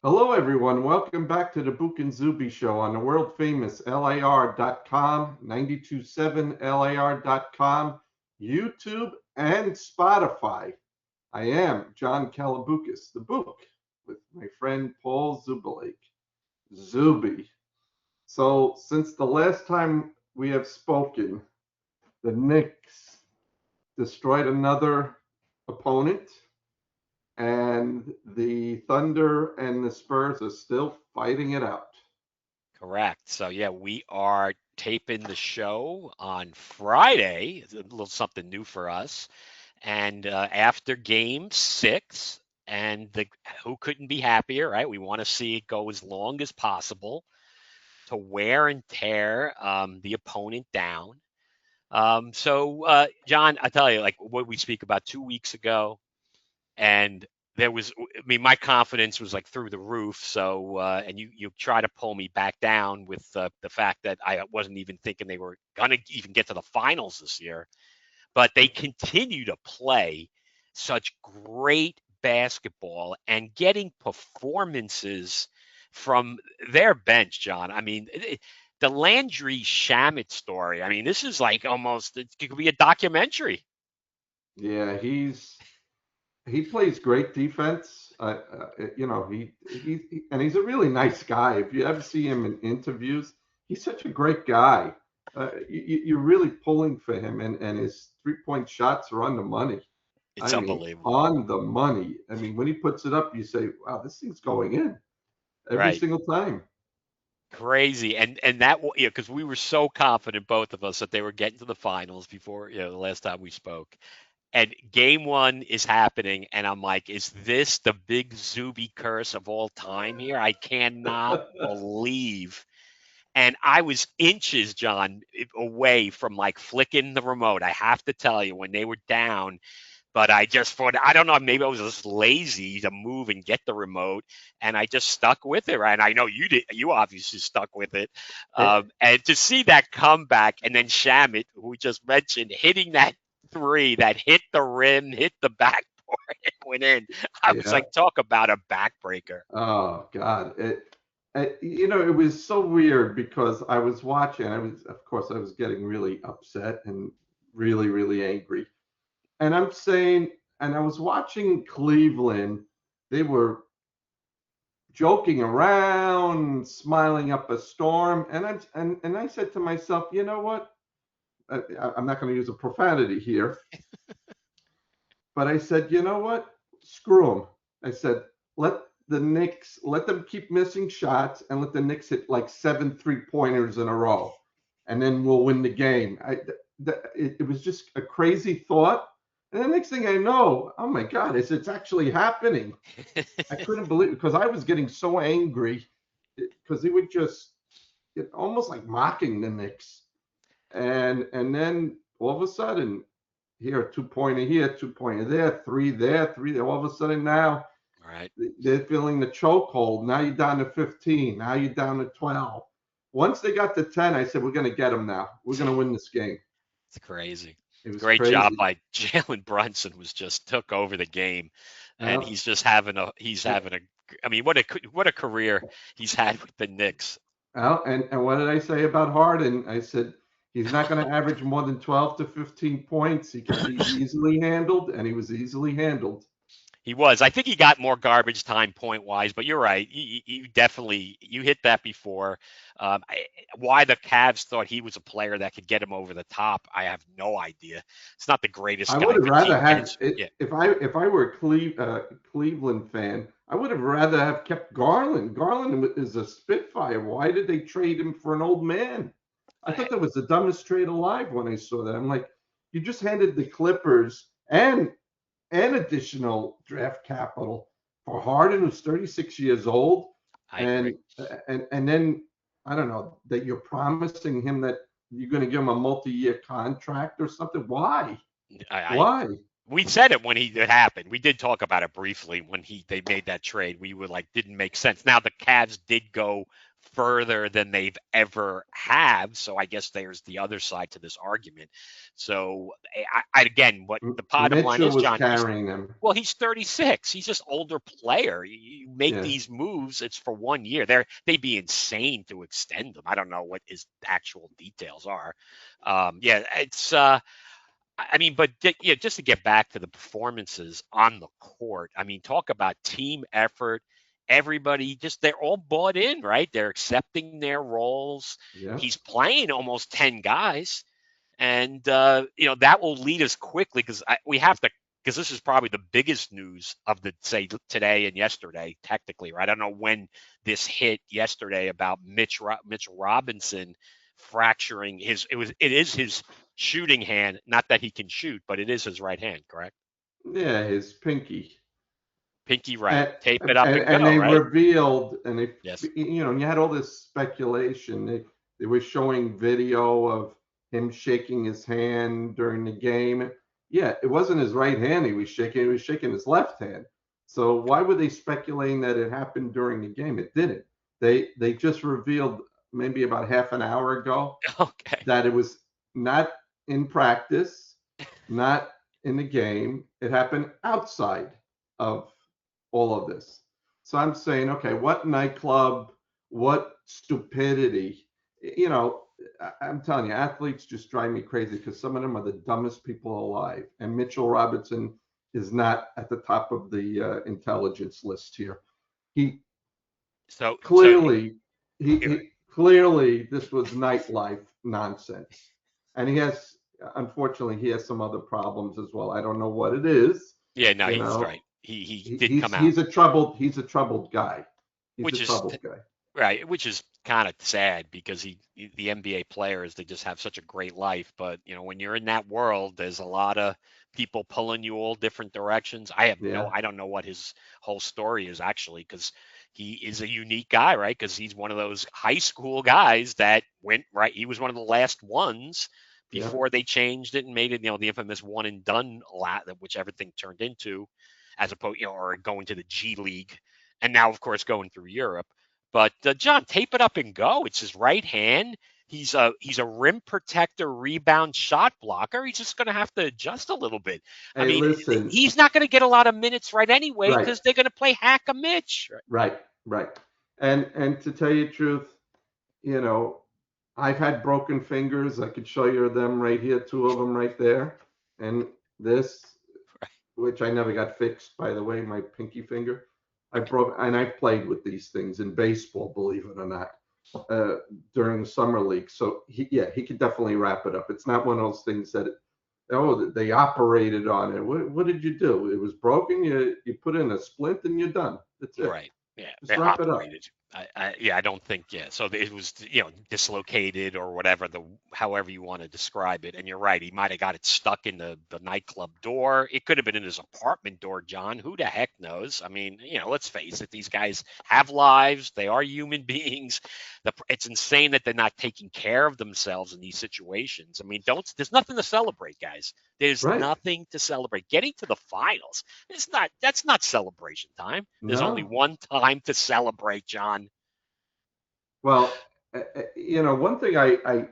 Hello, everyone. Welcome back to the Bouk and Zoobie show on the world famous LIR.com, 927 LIR.com, YouTube, and Spotify. I am John Kalaboukas, the Bouk, with my friend Paul Zubulake, Zoobie. So, since the last time we have spoken, the Knicks destroyed another opponent, and the Thunder and the Spurs are still fighting it out. Correct. So yeah, we are taping the show on Friday. It's a little something new for us. And after game six, and who couldn't be happier, right? We want to see it go as long as possible to wear and tear the opponent down. John, I tell you, like what we speak about 2 weeks ago, and there was, I mean, my confidence was like through the roof. And you try to pull me back down with the fact that I wasn't even thinking they were gonna even get to the finals this year, but they continue to play such great basketball and getting performances from their bench, John. I mean, the Landry Shamet story. I mean, this is like almost, it could be a documentary. Yeah, he plays great defense. And he's a really nice guy. If you ever see him in interviews, he's such a great guy. You're really pulling for him, and his 3-point shots are on the money. It's I mean, unbelievable. on the money. I mean, when he puts it up, you say, "Wow, this thing's going in every Right. single time." Crazy, and that because we were so confident, both of us, that they were getting to the finals before the last time we spoke. And game one is happening, and I'm like, is this the big Zuby curse of all time here? I cannot believe. And I was inches, John, away from like flicking the remote. I have to tell you, when they were down, but I just thought, I don't know, maybe I was just lazy to move and get the remote, and I just stuck with it. Right? And I know you did. You obviously stuck with it. It, And to see that comeback, and then Shamit, who we just mentioned, hitting that three that hit the rim, hit the backboard, and went in. I was yeah. like, talk about a backbreaker. Oh God. It was so weird because I was watching. Of course, I was getting really upset and really, really angry. And I'm saying, and I was watching Cleveland. They were joking around, smiling up a storm, and I said to myself, you know what? I'm not going to use a profanity here, but I said, you know what? Screw them. I said, let the Knicks, let them keep missing shots and let the Knicks hit like 7 3-pointers in a row, and then we'll win the game. It was just a crazy thought. And the next thing I know, oh my God, it's actually happening. I couldn't believe it because I was getting so angry because they were just almost like mocking the Knicks. And then all of a sudden, here, 2-pointer here, 2-pointer there, three there, three there. All of a sudden now Right? they're feeling the chokehold. Now you're down to 15. Now you're down to 12. Once they got to 10, I said, we're going to get them now. We're going to win this game. It's crazy. It was Great job crazy. by Jalen Brunson, was just took over the game, and Uh, he's having a. I mean, what a career he's had with the Knicks. and what did I say about Harden? I said he's not going to average more than 12 to 15 points. He can be easily handled, and he was easily handled. He was. I think he got more garbage time point wise, but you're right. You definitely you hit that before. Why the Cavs thought he was a player that could get him over the top, I have no idea. It's not the greatest I would guy have to rather keep had bench. it Yeah, if I were a Cleveland fan. I would have rather have kept Garland. Garland is a spitfire. Why did they trade him for an old man? I I, thought that was the dumbest trade alive when I saw that. I'm like, you just handed the Clippers and additional draft capital for Harden, who's 36 years old, I agree. and then I don't know that you're promising him that you're going to give him a multi-year contract or something. Why? I Why? we said it when it happened. We did talk about it briefly when they made that trade. We were like, didn't make sense. Now the Cavs did go further than they've ever have. So I guess there's the other side to this argument. So again, what the bottom line Mitchell is, was John, carrying them. well, he's 36. He's just older player. You make Yeah. these moves, it's for 1 year. They'd be insane to extend them. I don't know what his actual details are. Yeah, it's I mean, but yeah, just to get back to the performances on the court. I mean, talk about team effort. Everybody just they're all bought in, right? They're accepting their roles. Yeah. He's playing almost 10 guys. And that will lead us quickly because we have to because this is probably the biggest news of the say today and yesterday technically, right? I don't know when this hit yesterday about Mitchell Robinson fracturing it is his shooting hand, not that he can shoot, but it is his right hand, correct? Yeah, his pinky. Pinky right. And, Tape it up and and go, they right? revealed, and if Yes. you had all this speculation. They were showing video of him shaking his hand during the game. Yeah, it wasn't his right hand he was shaking; he was shaking his left hand. So why were they speculating that it happened during the game? It didn't. They just revealed maybe about half an hour ago Okay. that it was not in practice, not in the game. It happened outside of all of this. So I'm saying, okay, what nightclub, what stupidity? You know, I'm telling you, athletes just drive me crazy because some of them are the dumbest people alive. And Mitchell Robinson is not at the top of the intelligence list here. He So clearly, he clearly this was nightlife nonsense, and unfortunately, he has some other problems as well. I don't know what it is. yeah, no, You he's know, right. He did come out, he's a troubled guy. He's a which is troubled guy. right, which is kind of sad because the NBA players, they just have such a great life. But when you're in that world, there's a lot of people pulling you all different directions. Yeah, I don't know what his whole story is actually, because he is a unique guy, right? Because he's one of those high school guys that went right. He was one of the last ones yeah, before they changed it and made it, the infamous one and done lot, which everything turned into, as opposed, or going to the G League, and now of course going through Europe. But John, tape it up and go. It's his right hand. He's a rim protector, rebound, shot blocker. He's just going to have to adjust a little bit. I hey, mean, listen, he's not going to get a lot of minutes right anyway right, because they're going to play hack a Mitch. right. And to tell you the truth, you know, I've had broken fingers. I could show you them right here, two of them right there, and this, which I never got fixed, by the way, my pinky finger. I Okay. broke, and I've played with these things in baseball, believe it or not, during the summer league. So he could definitely wrap it up. It's not one of those things that, they operated on it. What did you do? It was broken. You put in a splint and you're done. That's it. Right. Yeah. They Just wrap it up. operated. Yeah, I don't think, yeah. So it was, dislocated or whatever, however you want to describe it. And you're right. He might have got it stuck in the nightclub door. It could have been in his apartment door, John. Who the heck knows? I mean, let's face it. These guys have lives. They are human beings. It's insane that they're not taking care of themselves in these situations. I mean, there's nothing to celebrate, guys. There's Right. nothing to celebrate. Getting to the finals, that's not celebration time. There's only No. one time to celebrate, John. Well, one thing I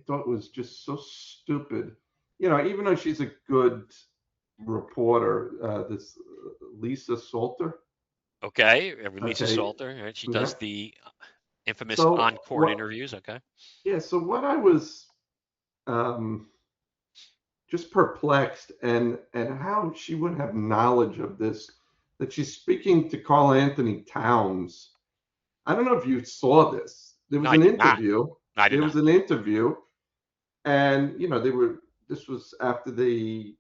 thought was just so stupid. Even though she's a good reporter, this Lisa Salter. Okay, Lisa Okay. Salter, right? She Yeah. does the infamous So on-court what? interviews. Okay, Yeah. So what I was um, just perplexed, and how she would have knowledge of this, that she's speaking to Carl Anthony Towns. I don't know if you saw this. There no, was I an did not. interview. No, I did There was not. an interview, and they were. This was after they,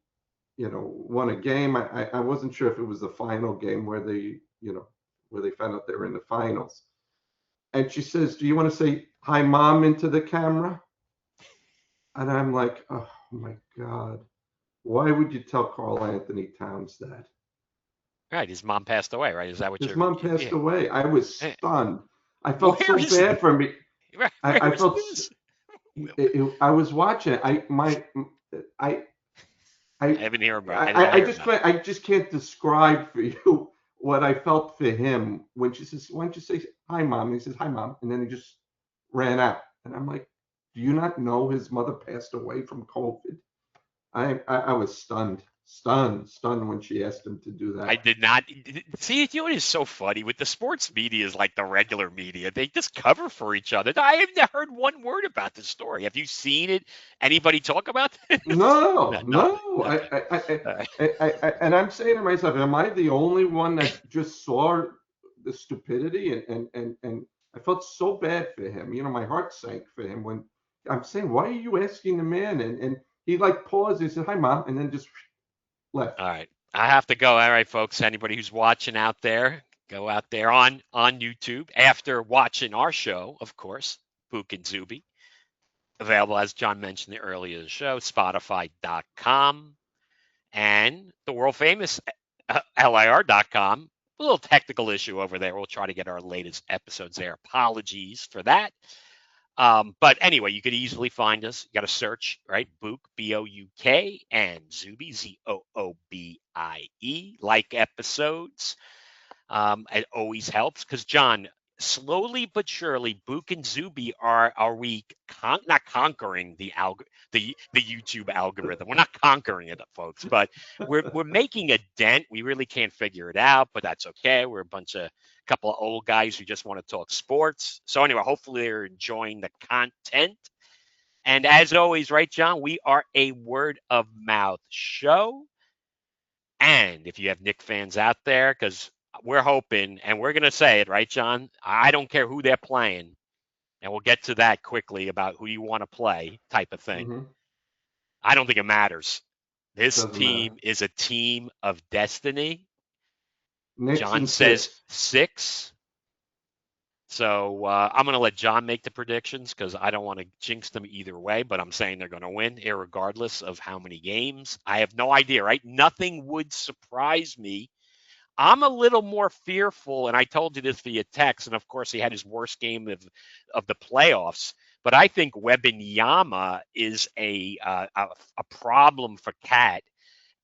won a game. I wasn't sure if it was the final game where they found out they were in the finals. And she says, "Do you want to say hi, mom, into the camera?" And I'm like, "Oh my God, why would you tell Carl Anthony Towns that?" Right, his mom passed away. Right? Is that what His you're? mom passed Yeah. away. I was Eh, stunned. I felt Where so is bad for me. I where is felt. this? I was watching it. I I I haven't heard about. I didn't I hear just about it. can't, I just can't describe for you what I felt for him when she says, "Why don't you say hi, mom?" And he says, "Hi, mom," and then he just ran out. And I'm like, "Do you not know his mother passed away from COVID?" I was stunned when she asked him to do I that. did not see it. You know what is so funny with the sports media is like the regular media. They just cover for each other. I have never heard one word about this story. Have you seen it? Anybody talk about this? No, No, nothing. no. Okay. All right. And I'm saying to myself, am I the only one that just saw the stupidity? And I felt so bad for him. My heart sank for him when I'm saying, why are you asking the man? And he like paused. He said, "Hi, mom," and then just left. All right. I have to go. All right, folks. Anybody who's watching out there, go out there on YouTube after watching our show, of course, Bouk and Zoobie. Available, as John mentioned earlier in the show, Spotify.com and the world famous LIR.com. A little technical issue over there. We'll try to get our latest episodes there. Apologies for that. But anyway, you could easily find us. You got to search, right? Bouk, Bouk, and Zoobie, Zoobie. Like episodes. It always helps because John, slowly but surely, Book and Zuby are we not conquering the YouTube algorithm? We're not conquering it, folks, but we're making a dent. We really can't figure it out, but that's okay. We're a couple of old guys who just want to talk sports. So anyway, hopefully they're enjoying the content. And as always, right, John, we are a word of mouth show. And if you have Nick fans out there, because we're hoping, and we're going to say it, right, John? I don't care who they're playing, and we'll get to that quickly about who you want to play type of thing. Hmm. I don't think it matters. This Doesn't matter. team is a team of destiny. Knicks John and says six. 6. So I'm going to let John make the predictions because I don't want to jinx them either way, but I'm saying they're going to win, regardless of how many games. I have no idea, right? Nothing would surprise me. I'm a little more fearful, and I told you this via text, and of course he had his worst game of the playoffs. But I think Wembanyama is a problem for Cat,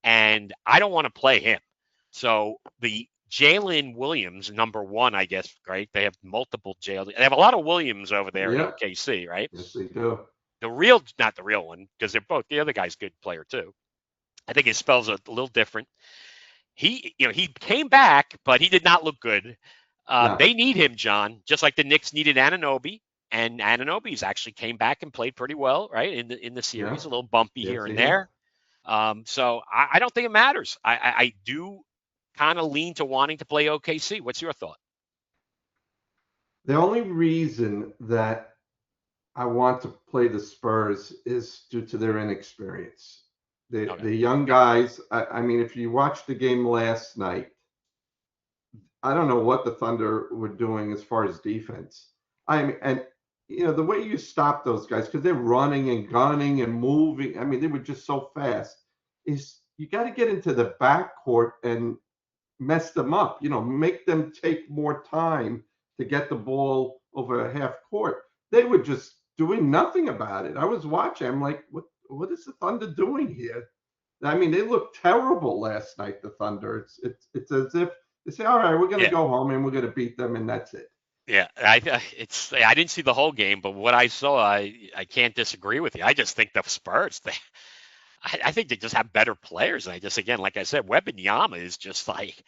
and I don't want to play him. So the Jalen Williams, number one, I guess, right? They have multiple Jalen. They have a lot of Williams over there in Yeah. OKC, right? Yes, they do. Not the real one, because they're both. The other guy's a good player too. I think his spells are a little different. He came back, but he did not look good. No. They need him, John, just like the Knicks needed Anunoby, and Anunoby's actually came back and played pretty well, right, in the Yeah. series, a little bumpy Yes, here he and has. there. So I don't think it matters. I do kind of lean to wanting to play OKC. What's your thought? The only reason that I want to play the Spurs is due to their inexperience. The Okay. the young guys. I mean, if you watched the game last night, I don't know what the Thunder were doing as far as defense. I mean, and the way you stop those guys because they're running and gunning and moving. I mean, they were just so fast. Is you got to get into the backcourt and mess them up. Make them take more time to get the ball over half court. They were just doing nothing about it. I was watching. I'm like, what is the Thunder doing here? I mean, they looked terrible last night. The Thunder. It's as if they say, "All right, we're going to Yeah. go home and we're going to beat them, and that's it." Yeah, I didn't see the whole game, but what I saw, I can't disagree with you. I just think the Spurs, I think they just have better players. And I just, again, like I said, Wembanyama is just like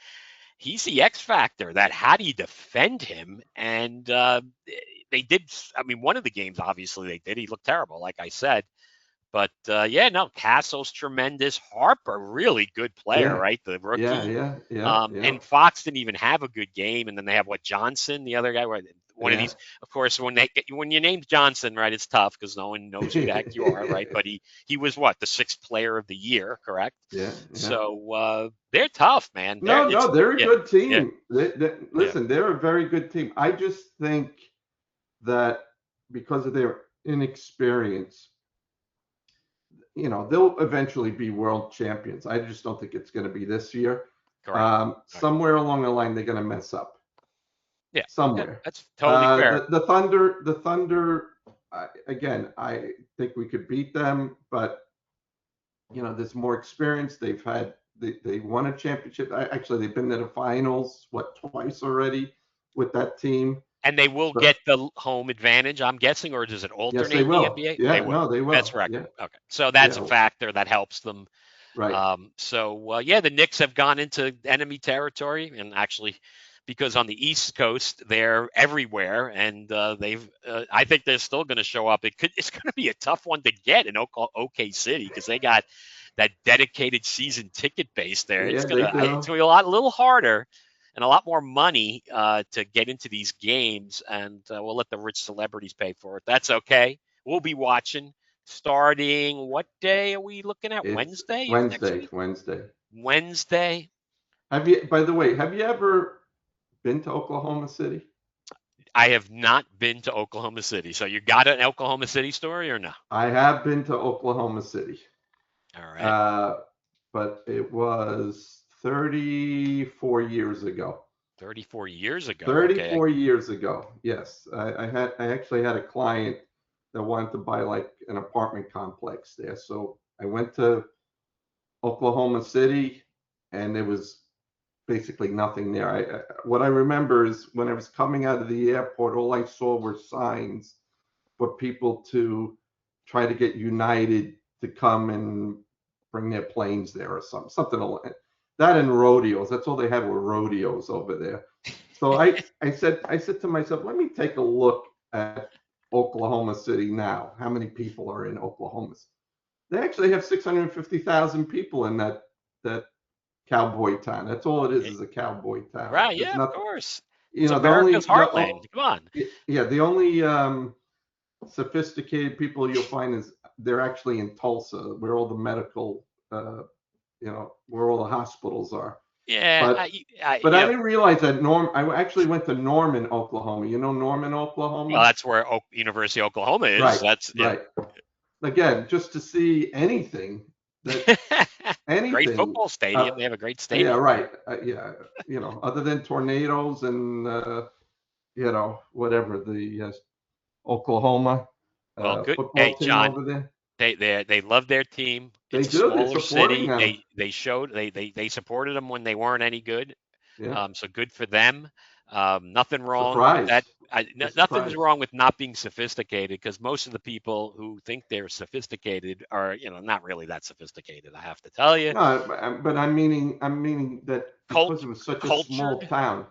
he's the X factor. That how do you defend him? And they did. I mean, one of the games, obviously, they did. He looked terrible, like I said. But yeah, no, Castle's tremendous. Harper, really good player, Yeah, right? The yeah, rookie. yeah, yeah, yeah, And Fox didn't even have a good game. And then they have Johnson, the other guy, where one of yeah. these. Of course, when your name's Johnson, right, it's tough because no one knows who the heck you are, right? But he was what, the 6th player of the year, correct? Yeah, yeah. So they're tough, man. No, no, they're a Yeah, good yeah, team. yeah. Listen, they're a very good team. I just think that because of their inexperience, they'll eventually be world champions. I just don't think it's going to be this year. Correct. Right. Somewhere along the line, they're going to mess up. Yeah, yeah, Somewhere. that's totally fair. The Thunder. Again, I think we could beat them, but there's more experience. They've had they won a championship. Actually, they've been to the finals twice already with that team. And they will But get the home advantage, I'm guessing, or does it yes, they alternate in the will. NBA? They Yeah, will. no, they Best will. record. Yeah, Okay. So that's a yeah, factor that helps them. right. Yeah, the Knicks have gone into enemy territory, and actually, because on the East Coast they're everywhere, and I think they're still going to show up. It's going to be a tough one to get in OK City because they got that dedicated season ticket base there. Yeah, they It's do. going to be a little harder and a lot more money to get into these games, and we'll let the rich celebrities pay for it. That's okay. We'll be watching. Starting what day are we looking at? It's Wednesday of next Wednesday. week? Wednesday. Wednesday. Have you? By the way, have you ever been to Oklahoma City? I have not been to Oklahoma City. So you got an Oklahoma City story or no? I have been to Oklahoma City, All right. uh, but it was 34 years ago. 34 years ago. Okay. 34 years ago. Yes, I actually had a client that wanted to buy like an apartment complex there. So I went to Oklahoma City, and there was basically nothing there. What I remember is when I was coming out of the airport, all I saw were signs for people to try to get United to come and bring their planes there or something like that, and rodeos. That's all they had were rodeos over there. So I said to myself, let me take a look at Oklahoma City now. How many people are in Oklahoma? They actually have 650,000 people in that cowboy town. That's all it is a cowboy town. Right. There's Yeah, of nothing, course. you It's know, America's heartland. Come on. the only sophisticated people you'll find is they're actually in Tulsa, where all the medical, where all the hospitals are. Yeah. But I, but you I know, didn't realize that I actually went to Norman, Oklahoma. You know Norman, well, Oklahoma? that's where University of Oklahoma is. Right, That's, yeah. right. Again, just to see anything that Great anything. football stadium. They have a great Yeah, stadium. right. Yeah, other than tornadoes and whatever the Oklahoma Well, good. football Hey, team John, over there. they love their team. They It's a do. They're smaller supporting city. them. They showed they supported them when they weren't any good. Yeah. So good for them. Nothing wrong with that. Surprised. They're Nothing's surprised. wrong with not being sophisticated because most of the people who think they're sophisticated are, not really that sophisticated. I have to tell you, No, but I'm meaning that Cult, because it was such a small cultured, town.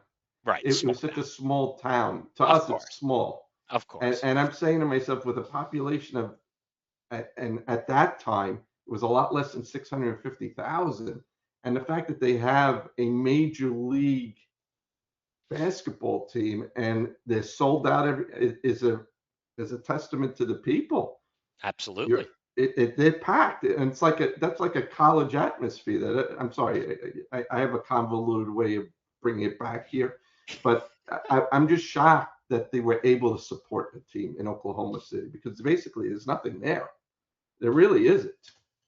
right? It Small was such town, a small town. To of us, it's course, small. of And course. and I'm saying to myself, with a population of, and at that time it was a lot less than 650,000, and the fact that they have a major league basketball team and they're sold out is a testament to the people. You're Absolutely. they're packed, and that's like a college atmosphere. I'm sorry, I have a convoluted way of bringing it back here, but I'm just shocked that they were able to support the team in Oklahoma City because basically there's nothing there. There really isn't.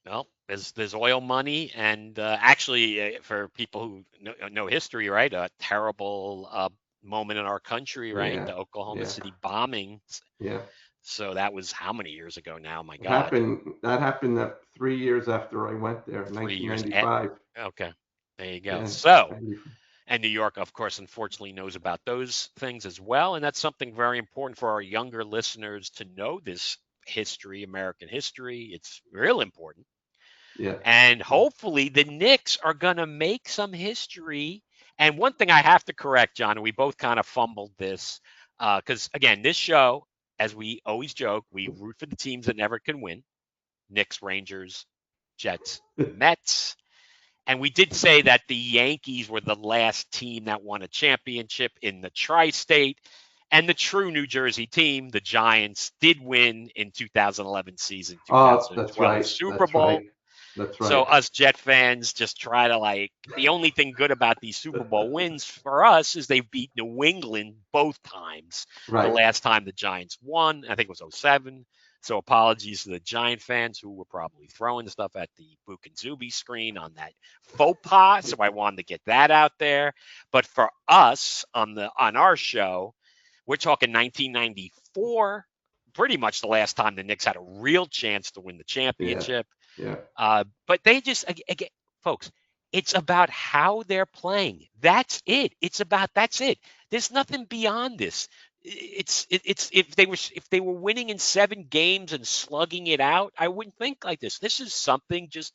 Well, there's oil money, and actually, for people who know history, right, a terrible moment in our country, right, Yeah, the Oklahoma yeah, City bombing. yeah. So that was how many years ago now? My It God, happened. That happened that 3 years after I went there, 3 years. 1995. Okay, there you go. Yeah, So, 90, and New York, of course, unfortunately knows about those things as well, and that's something very important for our younger listeners to know this history, American history. It's real important. yeah. And hopefully the Knicks are going to make some history. And one thing I have to correct, John, and we both kind of fumbled this, because again, this show, as we always joke, we root for the teams that never can win: Knicks, Rangers, Jets, Mets. And we did say that the Yankees were the last team that won a championship in the tri-state. And the true New Jersey team, the Giants, did win in 2011 season, Oh, that's 2012 right. Super That's Bowl. right. That's So right. us Jet fans just try to the only thing good about these Super Bowl wins for us is they've beat New England both times. The Right. last time the Giants won, I think it was '07. So apologies to the Giant fans who were probably throwing stuff at the Bouk and Zoobie screen on that faux pas. So I wanted to get that out there. But for us on our show, we're talking 1994, pretty much the last time the Knicks had a real chance to win the Yeah. championship. Yeah. But they just, again, folks, It's about how they're playing. That's it. That's it. There's nothing beyond this. It's if they were winning in 7 games and slugging it out, I wouldn't think like this. This is something just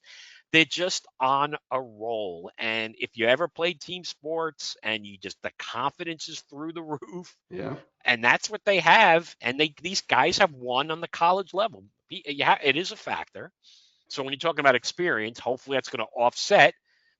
they're just on a roll. And if you ever played team sports and you just the confidence is through the roof, Yeah. and that's what they have. And these guys have won on the college level. Yeah, it is a factor. So when you're talking about experience, hopefully that's going to offset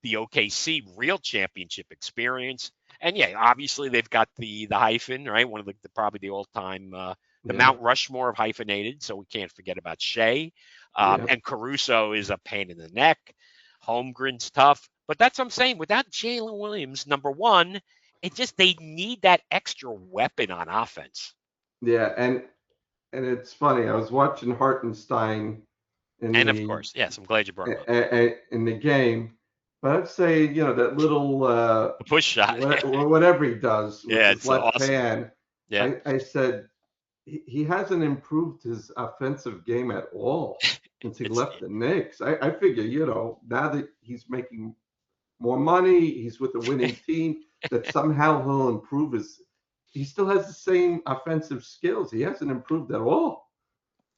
the OKC real championship experience. And yeah, obviously they've got the hyphen, right? One of probably the all time the Yeah. Mount Rushmore of hyphenated. So we can't forget about Shea. Yeah. And Caruso is a pain in the neck. Holmgren's tough, but that's what I'm saying. Without Jalen Williams, number one, they need that extra weapon on offense. Yeah. And it's funny. I was watching Hartenstein in And of the course, yes, I'm glad you brought him up. in the game, but I'd say that little The push shot. whatever he does with Yeah, his it's left awesome. hand. Yeah. I said he hasn't improved his offensive game at all since he left the Knicks. I figure now that he's making more money, he's with a winning team, that somehow he'll improve his. He still has the same offensive skills. He hasn't improved at all.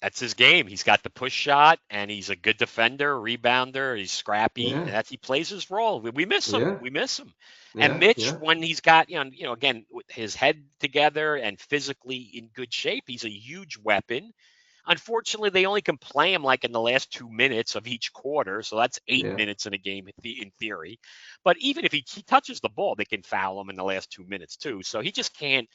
That's his game. He's got the push shot, and he's a good defender, rebounder. He's scrappy, Yeah. and he plays his role. We miss him. Yeah. We miss him. And Yeah. Mitch, Yeah. when he's got again with his head together and physically in good shape, he's a huge weapon. Unfortunately, they only can play him like in the last 2 minutes of each quarter, so that's 8 minutes in a game in theory. But even if he touches the ball, they can foul him in the last 2 minutes too. So he just can't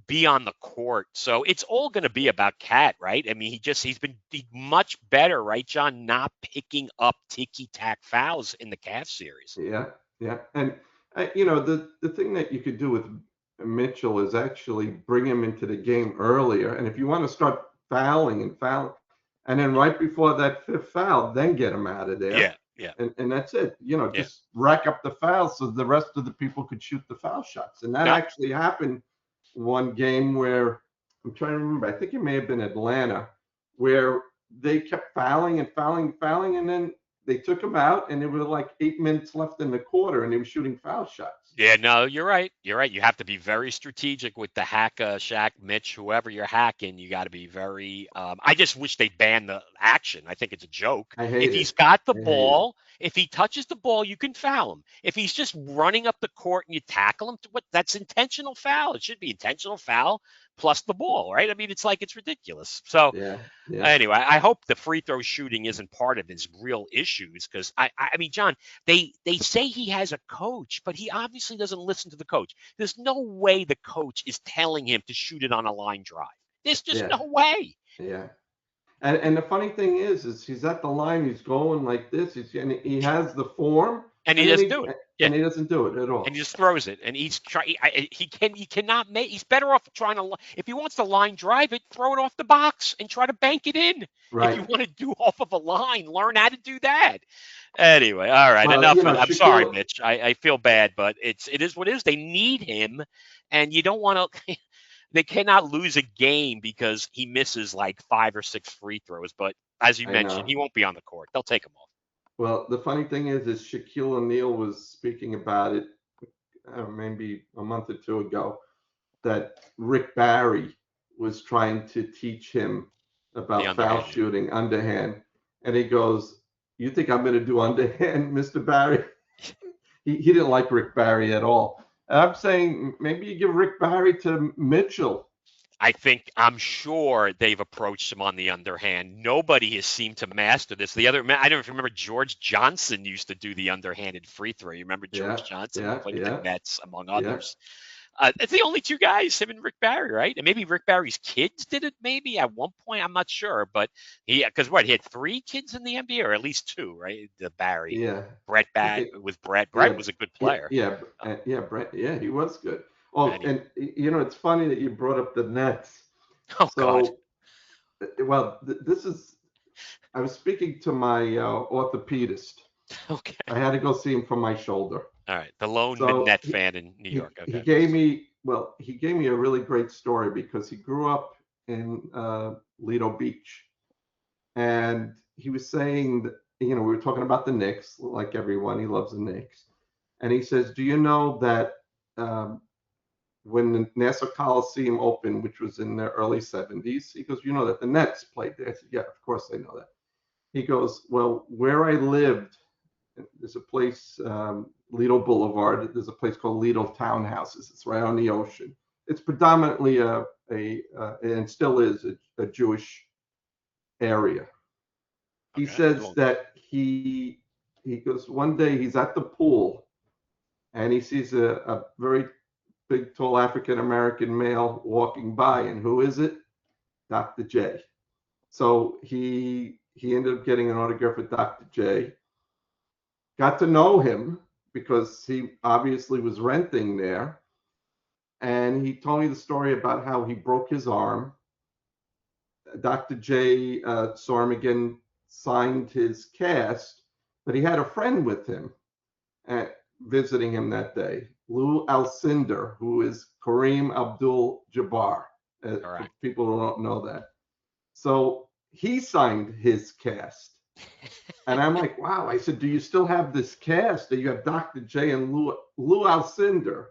be on the court. So it's all going to be about Cat, right? I mean, he's been much better, right, John, not picking up ticky tack fouls in the Cavs series. Yeah, yeah, and the thing that you could do with Mitchell is actually bring him into the game earlier, and if you want to start fouling and fouling, and then right before that fifth foul, then get him out of there, Yeah, yeah, and that's it. yeah. Just rack up the fouls so the rest of the people could shoot the foul shots, and that No, actually happened one game where I'm trying to remember. I think it may have been Atlanta, where they kept fouling and fouling and fouling, and then they took him out, and there were like 8 minutes left in the quarter, and he was shooting foul shots. yeah, no, you're right. You're right. You have to be very strategic with the hack, Shaq, Mitch, whoever you're hacking. You got to be very. I just wish they ban the action. I think it's a joke. I hate If it. he's got the I hate it. ball, if he touches the ball, you can foul him. If he's just running up the court and you tackle him, that's intentional foul. It should be intentional foul plus the ball, right? I mean, it's ridiculous. So Yeah, yeah, anyway, I hope the free throw shooting isn't part of his real issues because I mean, John, they say he has a coach, but he obviously doesn't listen to the coach. There's no way the coach is telling him to shoot it on a line drive. There's just yeah, no way. yeah. And the funny thing is he's at the line, he's going like this, and he has the form, And he and then doesn't do it. Yeah. and he doesn't do it at And he all. just throws it, and he cannot make. He's better off trying to. If he wants to line drive it, throw it off the box and try to bank it in. If you Right. want to do off of a line, learn how to do that. Anyway, all right, Well, enough. I'm sorry, Shaquille. Mitch. I feel bad, but it is what it is. They need him, and you don't want to. They cannot lose a game because he misses like 5 or 6 free throws. But as you I mentioned, know. he won't be on the court. They'll take him off. Well, the funny thing is Shaquille O'Neal was speaking about it maybe a month or two ago, that Rick Barry was trying to teach him The about foul underhand. shooting, underhand, and he goes, "You think I'm going to do underhand, Mr. Barry?" He didn't like Rick Barry at all. And I'm saying maybe you give Rick Barry to Mitchell. I'm sure they've approached him on the underhand. Nobody has seemed to master this. I don't know if you remember George Johnson used to do the underhanded free throw. You remember Yeah, George Johnson who yeah, played with the yeah, Nets, among yeah, others. It's the only two guys, him and Rick Barry, right? And maybe Rick Barry's kids did it maybe at one point. I'm not sure. But because he had 3 kids in the NBA, or at least 2, right? The Barry. yeah. Brett I think with Brett. Brett Yeah, was a good yeah, player. yeah, yeah, Brent. Yeah, he was good. Oh, And and it's funny that you brought up the Nets. oh, God. So, well, this is. I was speaking to my orthopedist. Okay. I had to go see him for my shoulder. All right. The lone So Net fan in New York. he Okay. gave me he gave me a really great story because he grew up in Lido Beach, and he was saying that we were talking about the Knicks, like everyone, he loves the Knicks. And he says, do you know that um, when the Nassau Coliseum opened, which was in the early 70s, he goes, you know that the Nets played there? I said, yeah, of course I know that. He goes, well, where I lived, there's a place, Lido Boulevard, there's a place called Lido Townhouses. It's right on the ocean. It's predominantly and still is, a Jewish area. He Okay. says Well, that he goes, one day he's at the pool and he sees a very big, tall African American male walking by, and who is it? Dr. J. So he ended up getting an autograph with Dr. J. Got to know him because he obviously was renting there, and he told me the story about how he broke his arm. Dr. J saw him again, signed his cast, but he had a friend with him visiting him that day, Lou Alcindor, who is Kareem Abdul-Jabbar, for correct. people who don't know that. So he signed his cast. And I'm like, wow. I said, do you still have this cast? Do you have Dr. J and Lou Alcindor?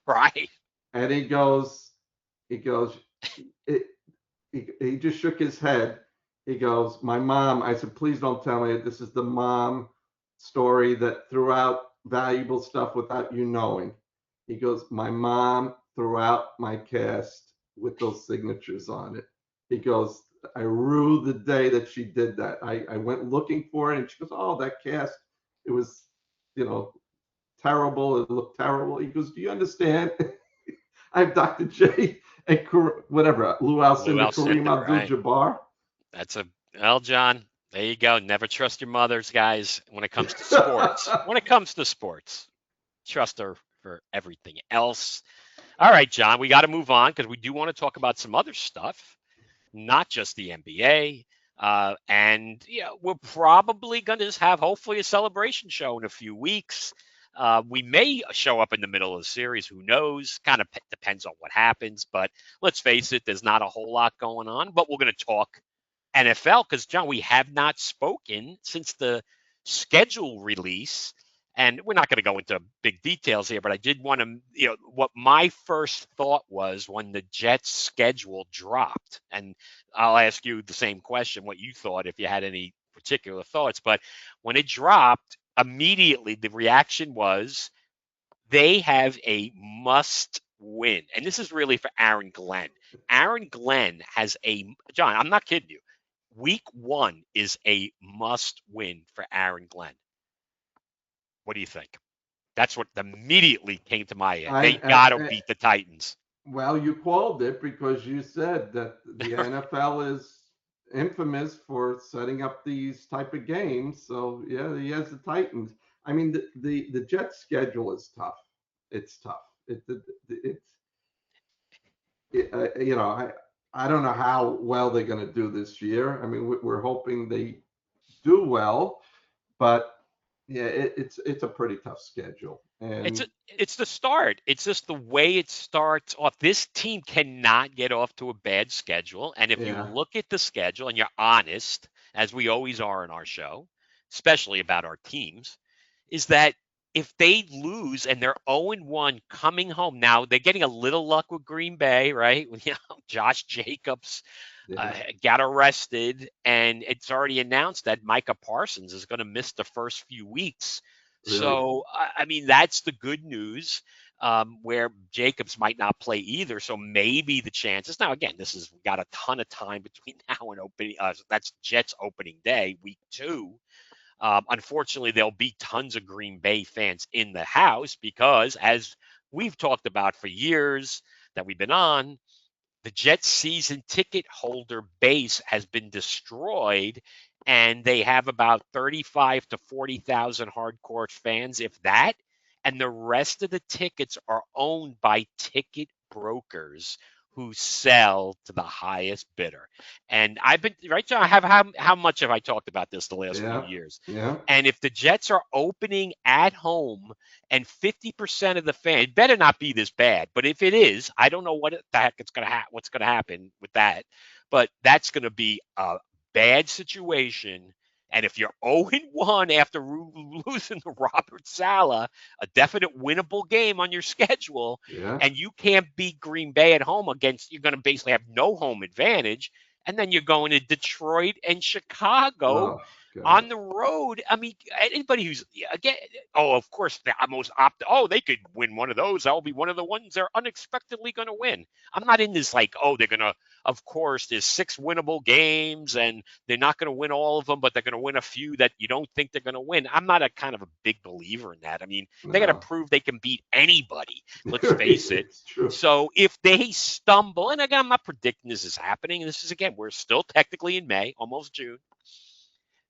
Right. And he goes, it, he just shook his head. He goes, my mom. I said, please don't tell me this is the mom story that threw out valuable stuff without you knowing. He goes, my mom threw out my cast with those signatures on it. He goes, I rue the day that she did that. I went looking for it, and she goes, oh, that cast, it was, you know, terrible. It looked terrible. He goes, do you understand? I have Dr. J and whatever, Lou Lou Alcindor, Kareem Alcindor, right? Abdul-Jabbar. That's a well, John. There you go. Never trust your mothers, guys. When it comes to sports, when it comes to sports, trust her for everything else. All right, John. We got to move on because we do want to talk about some other stuff, not just the NBA. And yeah, we're probably going to have hopefully a celebration show in a few weeks. We may show up in the middle of the series. Who knows? Kind of depends on what happens. But let's face it, there's not a whole lot going on. But we're going to talk NFL because, John, we have not spoken since the schedule release. And we're not going to go into big details here, but I did want to, what my first thought was when the Jets schedule dropped. And I'll ask you the same question, what you thought, if you had any particular thoughts. But when it dropped, immediately the reaction was they have a must win. And this is really for Aaron Glenn. Aaron Glenn has John, I'm not kidding you. Week 1 is a must win for Aaron Glenn. What do you think? That's what immediately came to my head. They got to beat the Titans. Well, you called it because you said that the NFL is infamous for setting up these type of games. So yeah, he has the Titans. I mean, the Jets schedule is tough. It's tough. I don't know how well they're going to do this year. I mean, we're hoping they do well, but yeah, it's a pretty tough schedule. It's And it's the start. It's just the way it starts off. This team cannot get off to a bad schedule. And if you yeah, look at the schedule and you're honest, as we always are in our show, especially about our teams, is that if they lose and they're 0-1 coming home, now they're getting a little luck with Green Bay, right? Josh Jacobs yeah, got arrested, and it's already announced that Micah Parsons is going to miss the first few weeks. really, So, I mean, that's the good news. Where Jacobs might not play either, so maybe the chances. Now, again, we got a ton of time between now and opening. That's Jets opening day, week 2. Unfortunately, there'll be tons of Green Bay fans in the house because, as we've talked about for years that we've been on, the Jets season ticket holder base has been destroyed, and they have about 35 to 40,000 hardcore fans, if that. And the rest of the tickets are owned by ticket brokers who sell to the highest bidder. And I've been right, John. How much have I talked about this the last few yeah, years? yeah. And if the Jets are opening at home and 50% of the fans, better not be this bad, but if it is, I don't know what the heck what's going to happen with that, but that's going to be a bad situation And if you're 0-1 after losing to Robert Saleh, a definite winnable game on your schedule, Yeah. and you can't beat Green Bay at home against, you're going to basically have no home advantage. And then you're going to Detroit and Chicago Oh God. on the road. I mean, anybody who's again, oh, of course, the most opt. Oh, they could win one of those. That'll be one of the ones they're unexpectedly going to win. I'm not in this like, oh, they're going to. Of course, there's 6 winnable games, and they're not going to win all of them, but they're going to win a few that you don't think they're going to win. I'm not a kind of a big believer in that. I mean, they got to No. prove they can beat anybody. Let's face it. It's true. So if they stumble, and again, I'm not predicting this is happening. This is again, we're still technically in May, almost June.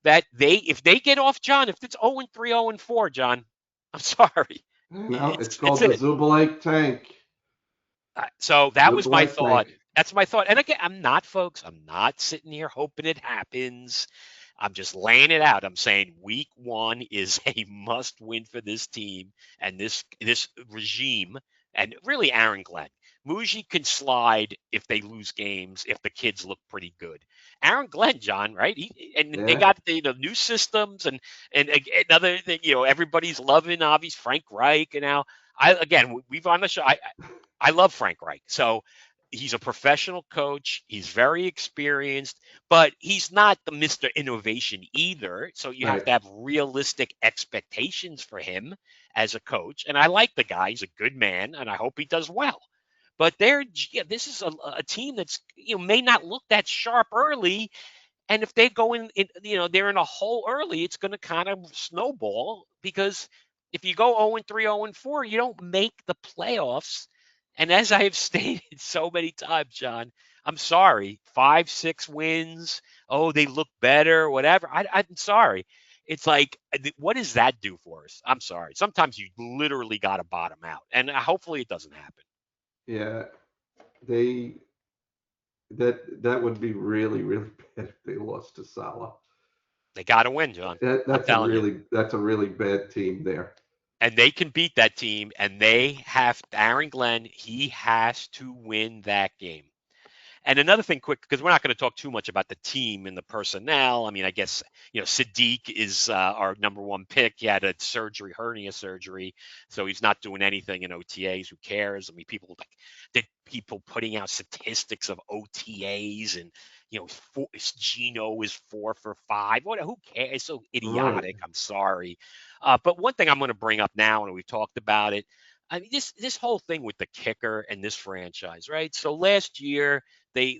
That if they get off, John, if it's 0-3, 0-4, John, I'm sorry. I know. It's It's called the it. Zubulake tank. So that was my Zubulake thought. tank. That's my thought. And again, I'm not, folks, I'm not sitting here hoping it happens. I'm just laying it out. I'm saying week 1 is a must win for this team and this regime, and really Aaron Glenn. Muji can slide if they lose games, if the kids look pretty good. Aaron Glenn, John, right? And they Yeah. got the new systems and another thing, everybody's loving obviously Frank Reich and now we've on the show. I love Frank Reich. So he's a professional coach. He's very experienced, but he's not the Mr. Innovation either. So you have Right. to have realistic expectations for him as a coach. And I like the guy. He's a good man, and I hope he does well. But this is a team that's may not look that sharp early, and if they go they're in a hole early, it's going to kind of snowball because if you go 0-3, 0-4, you don't make the playoffs. And as I have stated so many times, John, I'm sorry, 5, 6 wins. Oh, they look better, whatever. I'm sorry. It's like, what does that do for us? I'm sorry. Sometimes you literally got to bottom out, and hopefully it doesn't happen. Yeah. They that would be really really bad if they lost to Salah. They got to win, John. I'm That's a telling you. really bad team there. And they can beat that team, and they have Aaron Glenn. He has to win that game. And another thing, quick, because we're not going to talk too much about the team and the personnel. I mean, I guess Sadiq is our number 1 pick. He had a hernia surgery, so he's not doing anything in OTAs. Who cares? I mean, people putting out statistics of OTAs, and Gino is 4 for 5. Who cares? It's so Right. idiotic. I'm sorry, but one thing I'm going to bring up now, and we've talked about it. I mean, this whole thing with the kicker and this franchise, right? So last year they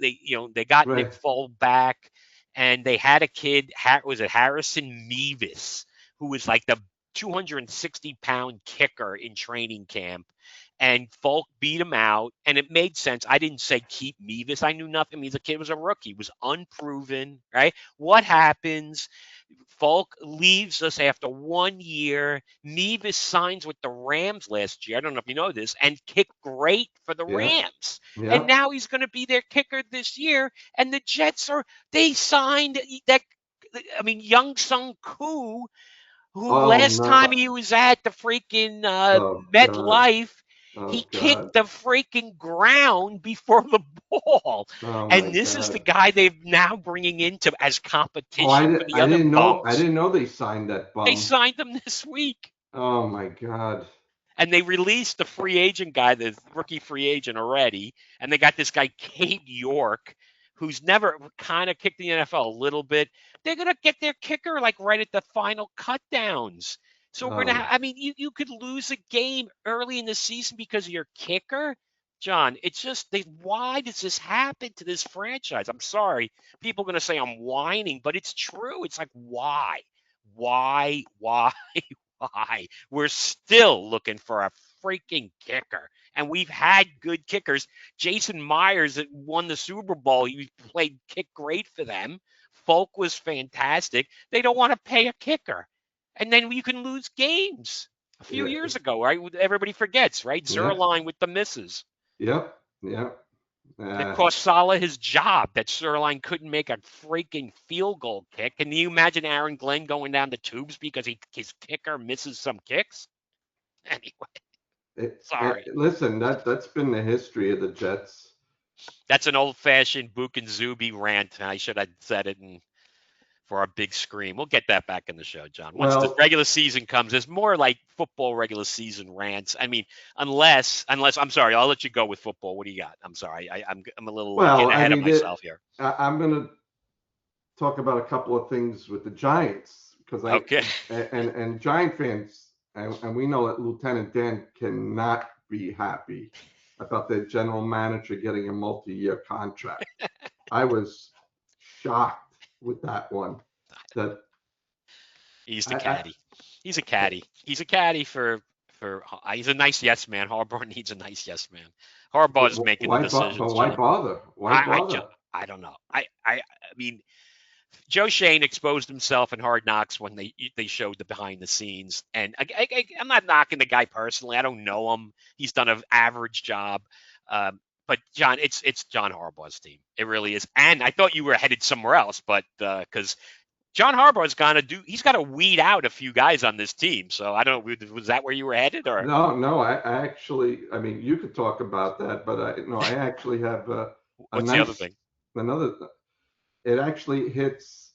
got Nick Right. Foles back, and they had a kid. Was it Harrison Mevis, who was like the 260-pound kicker in training camp, and Folk beat him out, and it made sense. I didn't say keep Mevis. I knew nothing. I mean, the kid was a rookie, was unproven, right? What happens? Folk leaves us after 1 year. Mevis signs with the Rams last year. I don't know if you know this, and kicked great for the Yeah. Rams. And Yeah. now he's going to be their kicker this year. And the Jets they signed that. I mean, Young Sung Koo, who Oh last time no. he was at the freaking Oh God. MetLife, he Oh kicked God. the freaking ground before the ball. Oh my And this is the God. guy they're now bringing into as Oh, competition for the other I bums. didn't know they signed that They bum. signed him this week. Oh my God. And they released the free agent guy, the rookie free agent already. And they got this guy, Cade York, who's never kind of kicked the NFL a little bit. They're going to get their kicker like right at the final cut downs. So we're going to Oh I mean, you could lose a game early in the season because of your kicker. John, it's just why does this happen to this franchise? I'm sorry. People are going to say I'm whining, but it's true. It's like, why? Why? Why? We're still looking for a freaking kicker. And we've had good kickers. Jason Myers that won the Super Bowl, he played kick great for them. Folk was fantastic. They don't want to pay a kicker. And then you can lose games. A few yeah. years ago, right? Everybody forgets, right? Yeah. Zerline with the misses. Yep. Yep. That cost Salah his job. That Zerline couldn't make a freaking field goal kick. Can you imagine Aaron Glenn going down the tubes because his kicker misses some kicks? Anyway, sorry. Listen, that's been the history of the Jets. That's an old-fashioned Bouk and Zoobie rant. I should have said it in for our big screen. We'll get that back in the show, John. Once the Well, regular season comes, there's more like football regular season rants. I mean, unless I'm sorry, I'll let you go with football. What do you got? I'm sorry, I'm a little well, getting I ahead of mean, myself here. I'm going to talk about a couple of things with the Giants because Okay. and Giant fans, and we know that Lieutenant Dan cannot be happy about their general manager getting a multi-year contract. I was shocked with that one. That He's the I caddy. He's a caddy. He's a caddy for. He's a nice yes man. Harbaugh needs a nice yes man. Harbaugh's making the but decisions, why John. bother? Why I just bother? I don't know. I mean, Joe Shane exposed himself in Hard Knocks when they showed the behind the scenes, and I'm not knocking the guy personally. I don't know him. He's done an average job. But John, it's John Harbaugh's team. It really is. And I thought you were headed somewhere else, but because John Harbaugh's gonna do, he's got to weed out a few guys on this team. So I don't know. Was that where you were headed, or No, no. I actually, I mean, you could talk about that, but I no, I actually have a what's the other nice thing? another. It actually hits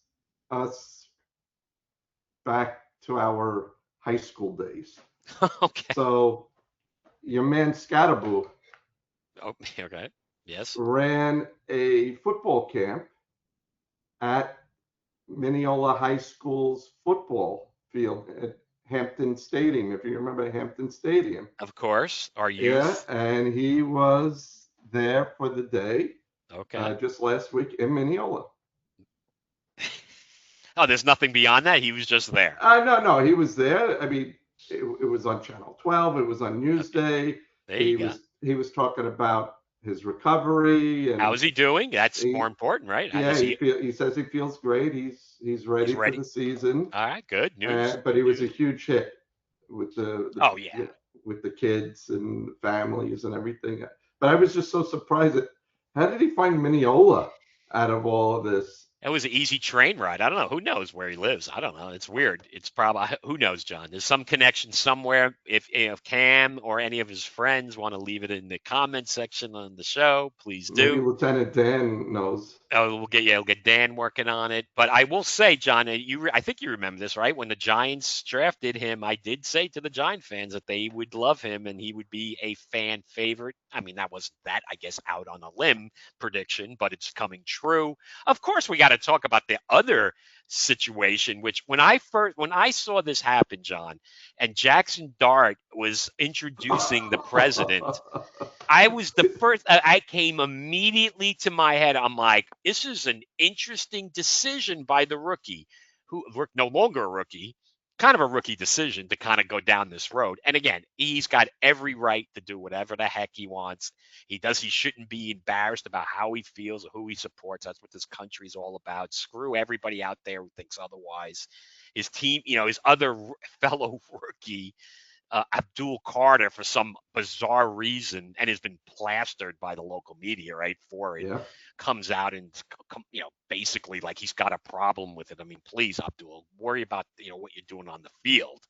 us back to our high school days. Okay. So your man Scatterboo Oh, okay. Yes. ran a football camp at Mineola High School's football field at Hampton Stadium, if you remember Hampton Stadium. Of course. Our Yeah, youth. and he was there for the day Okay. just last week in Mineola. Oh, there's nothing beyond that. He was just there. No, no, he was there. I mean, it was on Channel 12. It was on Okay. Newsday. There you go. He was talking about his recovery How and is he doing? That's more he important, right? yeah Is he? he says he feels great. He's He's ready for ready. the season. All right. Good news. But he Good was a news. huge hit with Oh yeah. yeah, with the kids and families and everything. But I was just so surprised at how did he find Mineola out of all of this? It was an easy train ride. I don't know. Who knows where he lives? I don't know. It's weird. It's probably who knows, John. There's some connection somewhere. If Cam or any of his friends want to leave it in the comment section on the show, please Maybe do. Lieutenant Dan knows. Oh, we'll get Dan working on it. But I will say, John, I think you remember this, right? When the Giants drafted him, I did say to the Giant fans that they would love him and he would be a fan favorite. I mean, that wasn't that, I guess, out on a limb prediction, but it's coming true. Of course, we got to talk about the other situation, which when I saw this happen, John, and Jackson Dart was introducing the president. I was the first. I came immediately to my head. I'm like, this is an interesting decision by the rookie, who no longer a rookie, kind of a rookie decision to kind of go down this road. And again, he's got every right to do whatever the heck he wants. He does. He shouldn't be embarrassed about how he feels or who he supports. That's what this country's all about. Screw everybody out there who thinks otherwise. His team, his other fellow rookie Abdul Carter for some bizarre reason and has been plastered by the local media, right? For it Yeah. comes out and basically like he's got a problem with it. I mean, please, Abdul, worry about what you're doing on the field.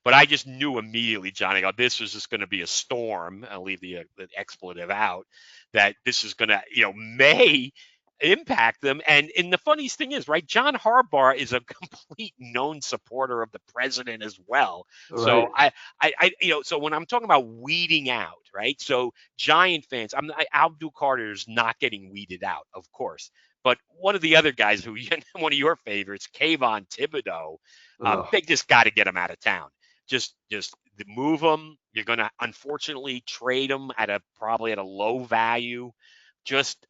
But I just knew immediately, Johnny, go, this was just going to be a storm. I'll leave the expletive out. That this is going to, may impact them. And the funniest thing is, right, John Harbaugh is a complete known supporter of the president as well. So Right. so when I'm talking about weeding out, right? So Giant fans, Abdul Carter is not getting weeded out, of course. But one of the other guys who, one of your favorites, Kayvon Thibodeau, Ugh. they just got to get him out of town. Just move him. You're going to unfortunately trade him probably at a low value.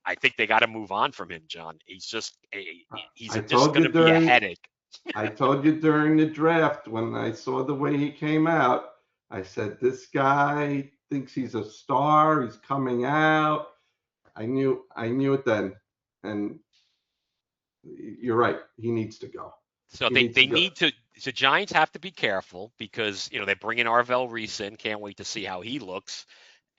I think they got to move on from him, John. He's I just told going you to be a during headache. I told you during the draft when I saw the way he came out, I said this guy thinks he's a star. He's coming out. I knew it then, and you're right. He needs to go. So He needs they to go. need to. The Giants have to be careful because they're bringing Arvell Reese in. Can't wait to see how he looks.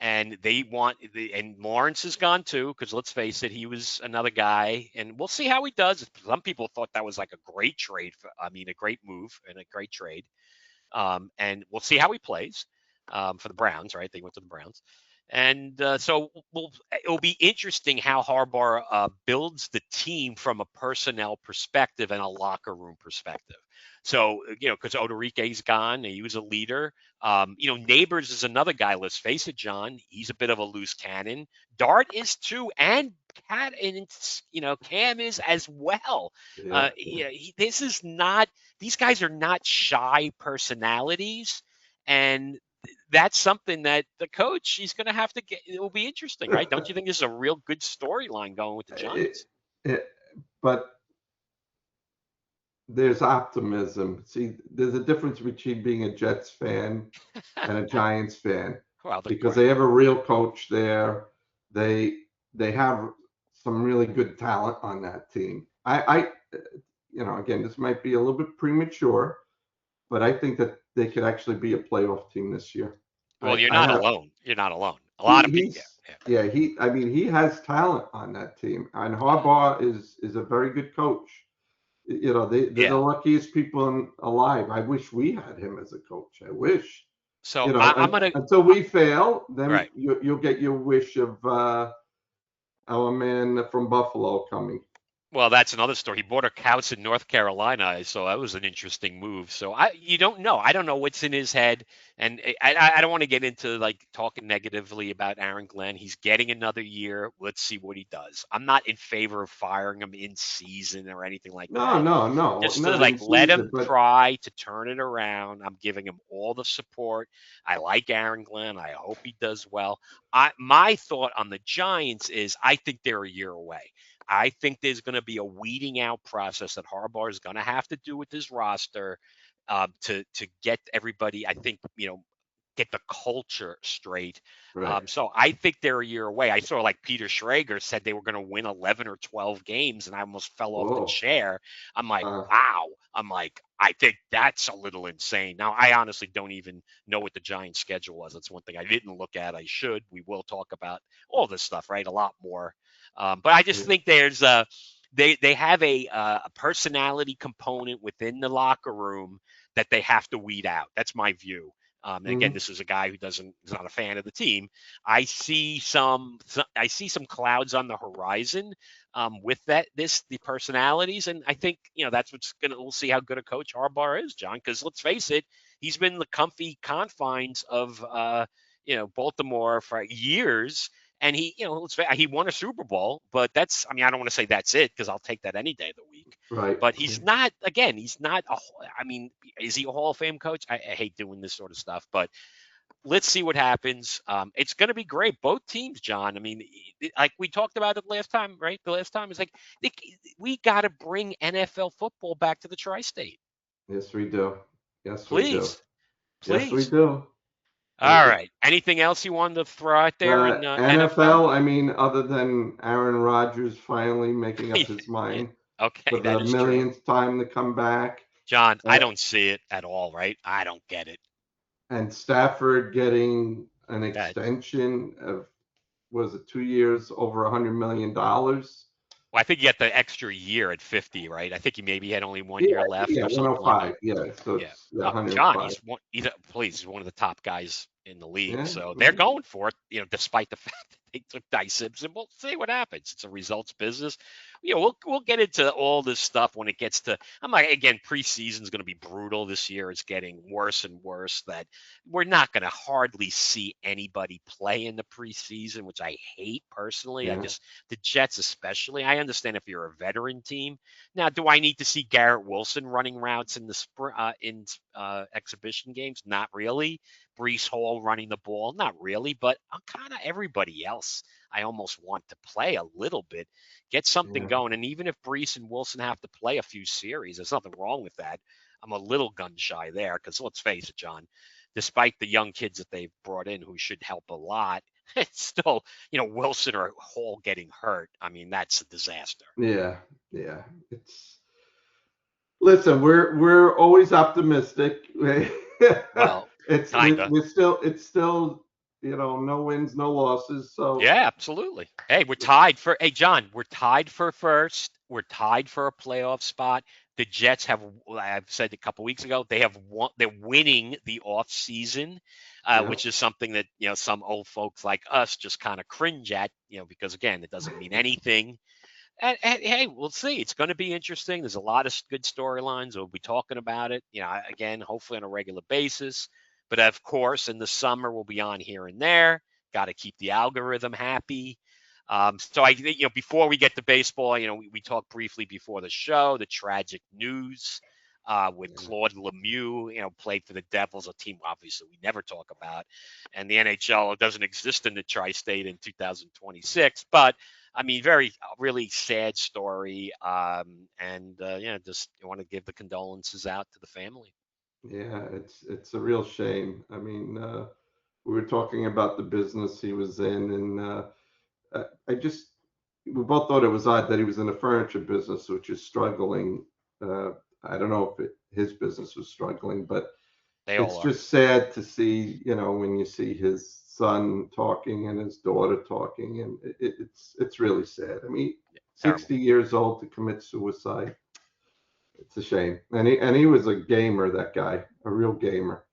And and Lawrence is gone too, because let's face it, he was another guy, and we'll see how he does. Some people thought that was like a great trade. A great move and a great trade. And we'll see how he plays for the Browns, right? They went to the Browns. And so it'll be interesting how Harbaugh builds the team from a personnel perspective and a locker room perspective. So, because Odoreke's gone, he was a leader. Neighbors is another guy. Let's face it, John. He's a bit of a loose cannon. Dart is too, and Cam is as well. Yeah. This is not. These guys are not shy personalities, and that's something that the coach he's going to have to get. It will be interesting, right? Don't you think this is a real good storyline going with the It, Giants? but there's optimism. See, there's a difference between being a Jets fan and a Giants fan Well, because they have a real coach there. They they have some really good talent on that team. Again, this might be a little bit premature, but I think that they could actually be a playoff team this year. well, you're I not have alone. You're not alone. A lot he of people. he's Yeah. yeah he I mean he has talent on that team, and Harbaugh is a very good coach. They're the Yeah. luckiest people alive. I wish we had him as a coach. I wish. So I'm gonna. Until we fail, then Right. you'll get your wish of our man from Buffalo coming. Well, that's another story. He bought a house in North Carolina, so that was an interesting move. So you don't know. I don't know what's in his head, and I don't want to get into like talking negatively about Aaron Glenn. He's getting another year. Let's see what he does. I'm not in favor of firing him in season or anything like No, that. no, no, Just to not in like let season, him but try to turn it around. I'm giving him all the support. I like Aaron Glenn. I hope he does well. My thought on the Giants is I think they're a year away. I think there's going to be a weeding out process that Harbaugh is going to have to do with his roster to get everybody. I think get the culture straight. right. So I think they're a year away. I saw like Peter Schrager said they were going to win 11 or 12 games, and I almost fell off the Whoa. chair. I'm like, Uh, wow. I'm like, I think that's a little insane. Now, I honestly don't even know what the Giants' schedule was. That's one thing I didn't look at. I should. We will talk about all this stuff, right? A lot more. But I just yeah. think there's they have a personality component within the locker room that they have to weed out. That's my view. And again, Mhm. this is a guy who is not a fan of the team. I see some clouds on the horizon with the personalities, and I think that's what's gonna. We'll see how good a coach Harbaugh is, John. Because let's face it, he's been in the comfy confines of Baltimore for years, and he won a Super Bowl, but I don't want to say that's it because I'll take that any day of the week. Right. But he's not, again, he's not is he a Hall of Fame coach? I hate doing this sort of stuff, but let's see what happens. It's going to be great. Both teams, John. I mean, like we talked about it last time, right? The last time is like we got to bring NFL football back to the tri-state. Yes, we do. Yes, we do. Please, Yes, we please. do. All right. Anything else you wanted to throw out there in NFL? NFL, I mean, other than Aaron Rodgers finally making up his Yeah. mind Okay, for that the is true. millionth time to come back, John, I uh, don't see it at all, right? I don't get it. and Stafford getting an That extension of, was it 2 years, over $100 million? Well, I think you get the extra year at 50, right? I think he maybe had only one Yeah, year left yeah, or something like that. 105. Yeah, so Yeah. it's yeah, John, 105. he's one of the top guys in the league. Yeah, So they're right. going for it, despite the fact that they took Dicebs, and we'll see what happens. It's a results business. We'll get into all this stuff when it gets to. I'm like, again, preseason's going to be brutal this year. It's getting worse and worse. That we're not going to hardly see anybody play in the preseason, which I hate personally. Yeah, The Jets especially. I understand if you're a veteran team. Now, do I need to see Garrett Wilson running routes in exhibition games? Not really. Brees Hall running the ball? Not really. But kind of everybody else, I almost want to play a little bit, get something yeah, going. And even if Brees and Wilson have to play a few series, there's nothing wrong with that. I'm a little gun shy there because let's face it, John, despite the young kids that they've brought in who should help a lot, it's still, Wilson or Hall getting hurt. I mean, that's a disaster. yeah, yeah. It's Listen, we're always optimistic. Well, it's kinda. it's still no wins, no losses. So Yeah, absolutely. Hey, we're tied for. Hey, John, we're tied for first. We're tied for a playoff spot, the Jets have, I've said a couple weeks ago, they're winning the off season, Yeah. which is something that, some old folks like us just kind of cringe at, because again, it doesn't mean anything. And hey, we'll see. It's going to be interesting. There's a lot of good storylines. We'll be talking about it, again, hopefully on a regular basis. But of course, in the summer, we'll be on here and there. Got to keep the algorithm happy. So I think, before we get to baseball, we talked briefly before the show, the tragic news with Claude Lemieux, played for the Devils, a team obviously we never talk about. And the NHL doesn't exist in the tri-state in 2026. But I mean, really sad story. Just want to give the condolences out to the family. Yeah, it's a real shame. I mean, we were talking about the business he was in, and we both thought it was odd that he was in the furniture business, which is struggling. I don't know if his business was struggling, but They it's all are. just sad to see, when you see his son talking and his daughter talking, and it's really sad. I mean, Terrible. 60 years old to commit suicide. It's a shame. And he was a gamer, that guy, a real gamer.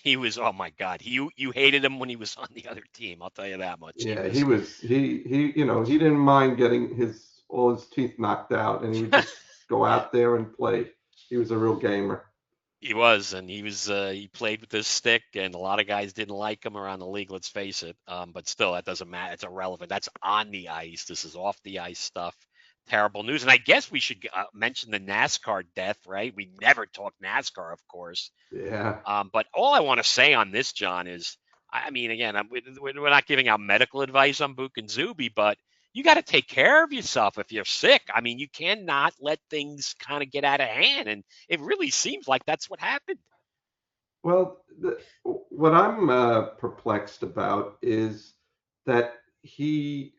He was, oh my God. You hated him when he was on the other team. I'll tell you that much. Yeah, he didn't mind getting all his teeth knocked out, and he would just go out there and play. He was a real gamer. He was, and he played with this stick, and a lot of guys didn't like him around the league. Let's face it. But still, that doesn't matter. It's irrelevant. That's on the ice. This is off the ice stuff. Terrible news. And I guess we should mention the NASCAR death, right? We never talk NASCAR, of course. Yeah. But all I want to say on this, John, is, I mean, again, we're not giving out medical advice on Bouk and Zoobie, but you got to take care of yourself if you're sick. I mean, you cannot let things kind of get out of hand, and it really seems like that's what happened. Well, what I'm perplexed about is that he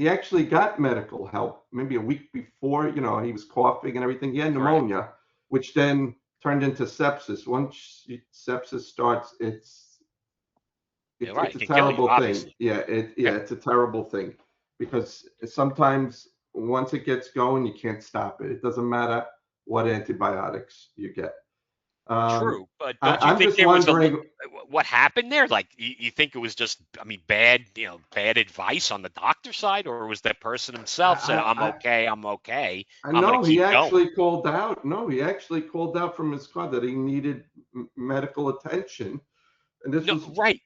actually got medical help maybe a week before. He was coughing and everything. He had Correct. pneumonia, which then turned into sepsis. Once sepsis starts, Yeah, right. it's It a can kill you, terrible thing. obviously. Yeah, it's a terrible thing because sometimes once it gets going, you can't stop it. It doesn't matter what antibiotics you get. True, but I, don't you I'm think just there was wondering. what happened there? Like, you think it was just, I mean, bad advice on the doctor side, or was that person himself said, I, I'm I, okay, I'm okay, I I'm gonna know he keep going. actually called out. No, he actually called out from his car that he needed medical attention, and this No, was right.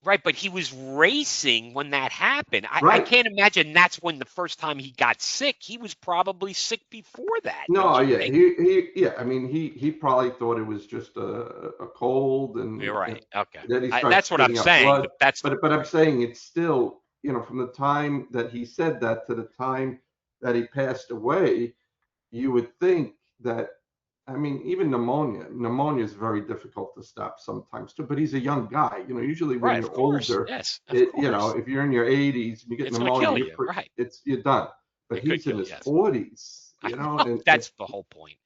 Right, but he was racing when that happened. I right. can't imagine that's when the first time he got sick. He was probably sick before that, don't No, you yeah, think? yeah. I mean, he probably thought it was just a cold, You're and right. Okay. then he started That's what I'm spitting up saying, blood. but that's the But I'm right. saying it's still, from the time that he said that to the time that he passed away, you would think that. I mean, even pneumonia is very difficult to stop sometimes too. But he's a young guy. Usually when Right, of you're course. older, Yes, of course. if you're in your 80s and you get It's gonna pneumonia, kill you. Right. you're done. But It could he's in kill you, his yes. 40s, I know. and That's the whole point.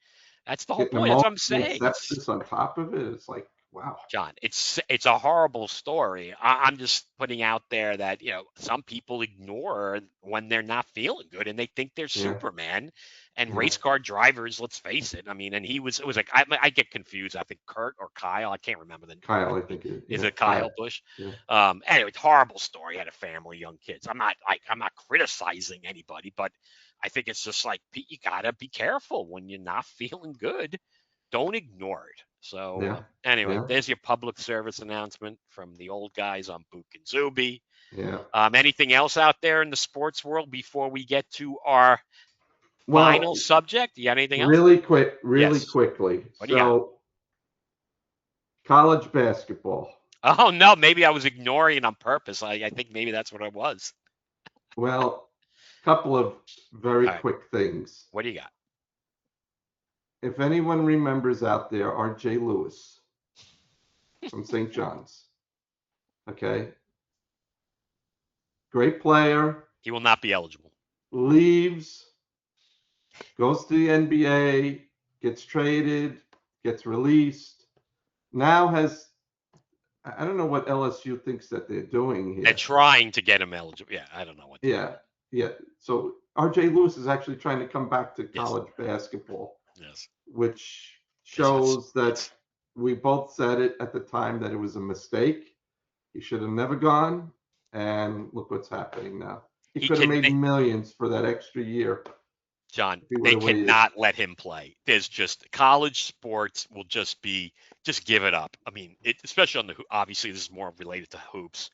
That's the whole get point. That's pneumonia what I'm and saying. It's sepsis on top of it. It's like, wow. John, it's a horrible story. I'm just putting out there that, some people ignore when they're not feeling good and they think they're Yeah, Superman. And yeah. race car drivers, let's face it. I mean, and it was like, I get confused. I think Kurt or Kyle, I can't remember Kyle, I think is yeah, it Kyle. Kyle Busch? Yeah, Anyway, it's a horrible story. He had a family, young kids. I'm not criticizing anybody, but I think it's just like, you gotta be careful when you're not feeling good. Don't ignore it. So yeah, anyway, yeah, there's your public service announcement from the old guys on Bouk and Zoobie. yeah. Anything else out there in the sports world before we get to our Well, final subject? You got anything else? really Yes. quickly. What do you got? So, college basketball. Oh no, maybe I was ignoring it on purpose. I think maybe that's what I was. Well, couple of very All right. quick things. What do you got? If anyone remembers out there, R.J. Lewis from St. John's. Okay, great player. He will not be eligible. Leaves, goes to the NBA, gets traded, gets released. Now I don't know what LSU thinks that they're doing They're here. trying to get him eligible. Yeah, I don't know what they're Yeah, doing. yeah. So R.J. Lewis is actually trying to come back to Yes. college basketball, Yes. which It's shows that we both said it at the time that it was a mistake. He should have never gone, and look what's happening now. He he could have can made millions for that extra year John, if he would they have waited. cannot let him play. There's just college sports will just give it up. I mean, especially on obviously this is more related to hoops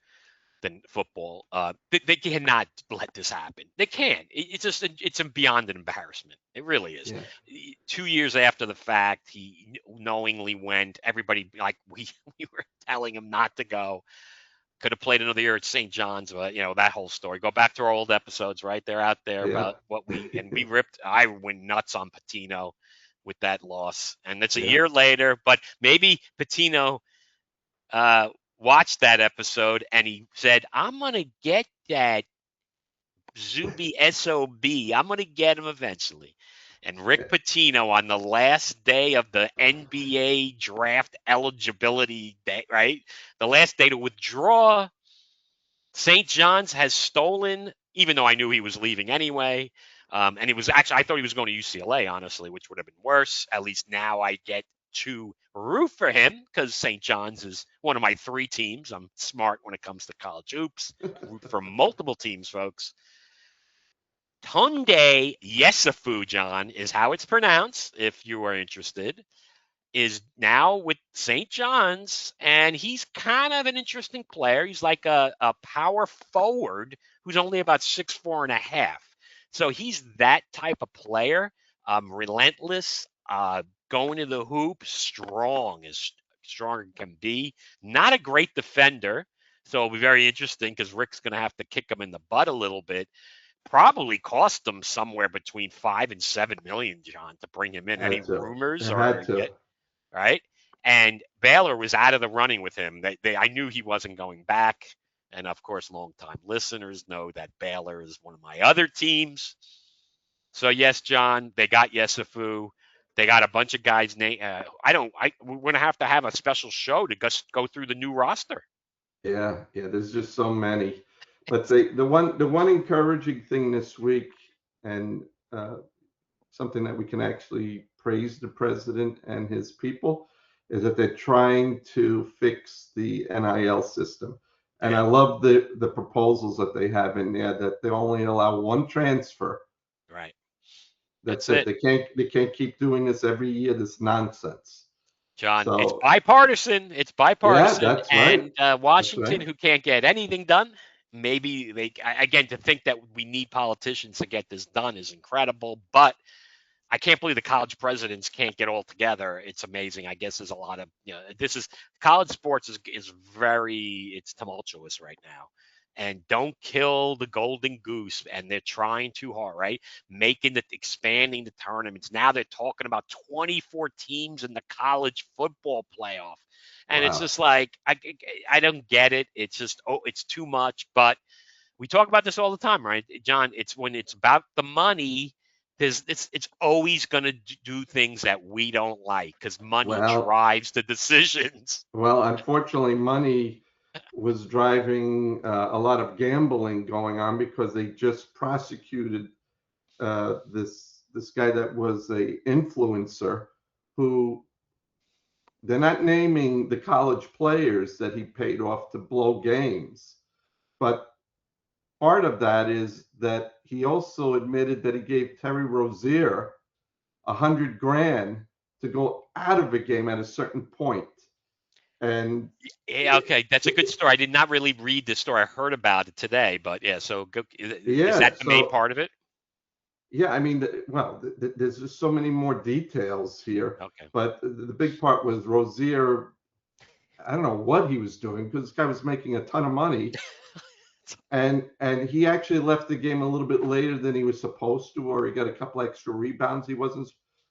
than football. They cannot let this happen. They can. It's beyond an embarrassment. It really is. Yeah, 2 years after the fact, he knowingly went. Everybody like we were telling him not to go. Could have played another year at St. John's, but that whole story. Go back to our old episodes, right? They're out there yeah, about what we ripped. I went nuts on Patino with that loss, and it's a yeah. year later. But maybe Patino uh, watched that episode and he said, "I'm gonna get that Zuby SOB. I'm gonna get him eventually." And Rick Pitino on the last day of the NBA draft eligibility day, right? The last day to withdraw, St. John's has stolen, even though I knew he was leaving anyway. And he was actually, I thought he was going to UCLA, honestly, which would have been worse. At least now I get to root for him because St. John's is one of my three teams. I'm smart when it comes to college hoops. Root for multiple teams, folks. Tunde Yesufu, John, is how it's pronounced, if you are interested, is now with St. John's, and he's kind of an interesting player. He's like a power forward who's only about 6'4.5". So he's that type of player, relentless, going to the hoop, as strong as can be. Not a great defender, so it'll be very interesting because Rick's going to have to kick him in the butt a little bit. Probably cost them somewhere between 5 and 7 million, John, to bring him in. Any Had to. rumors It or had yet, to. right? And Baylor was out of the running with him. I knew he wasn't going back. And of course, longtime listeners know that Baylor is one of my other teams. So yes, John, they got Yesufu. They got a bunch of guys. We're gonna have to have a special show to go through the new roster. Yeah, yeah. There's just so many, but the one encouraging thing this week, and uh, something that we can actually praise the president and his people, is that they're trying to fix the NIL system. And I Yeah, love the proposals that they have in there that they only allow one transfer. right. That's That's it. it. They can't keep doing this every year. This nonsense. John, it's So bipartisan. It's yeah, bipartisan, that's right. and That's Washington, right. who can't get anything done, maybe again to think that we need politicians to get this done is incredible. But I can't believe the college presidents can't get all together. It's amazing. I guess there's a lot of this is college sports is very it's tumultuous right now. And don't kill the golden goose. And they're trying too hard, right? Expanding the tournaments. Now they're talking about 24 teams in the college football playoff. And it's Wow. just like I don't get it. It's just it's too much. But we talk about this all the time, right, John? It's when it's about the money. It's always going to do things that we don't like because money Well, drives the decisions. well, unfortunately, money was driving a lot of gambling going on because they just prosecuted this guy that was a influencer who they're not naming the college players that he paid off to blow games, but part of that is that he also admitted that he gave Terry Rozier 100 grand to go out of a game at a certain point. And Yeah, okay, that's a good story. I did not really read this story. I heard about it today, but yeah. So is yeah, that the main so part of it? yeah, I mean, well, there's just so many more details here, Okay. but the big part was Rozier. I don't know what he was doing because this guy was making a ton of money, and he actually left the game a little bit later than he was supposed to, or he got a couple extra rebounds. He wasn't,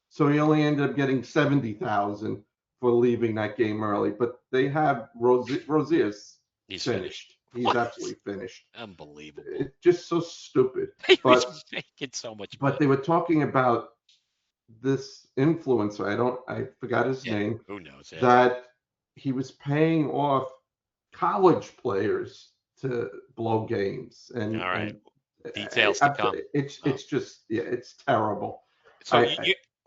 so he only ended up getting 70,000 for leaving that game early. But they have Rozier's He's finished. finished. He's What? absolutely finished. Unbelievable. It's just so stupid. He was But making so much but money. they were talking about this influencer. I forgot his Yeah. name. Who knows? Yeah. That he was paying off college players to blow games, All right. Details to come. Oh. It's just, yeah, it's terrible. So I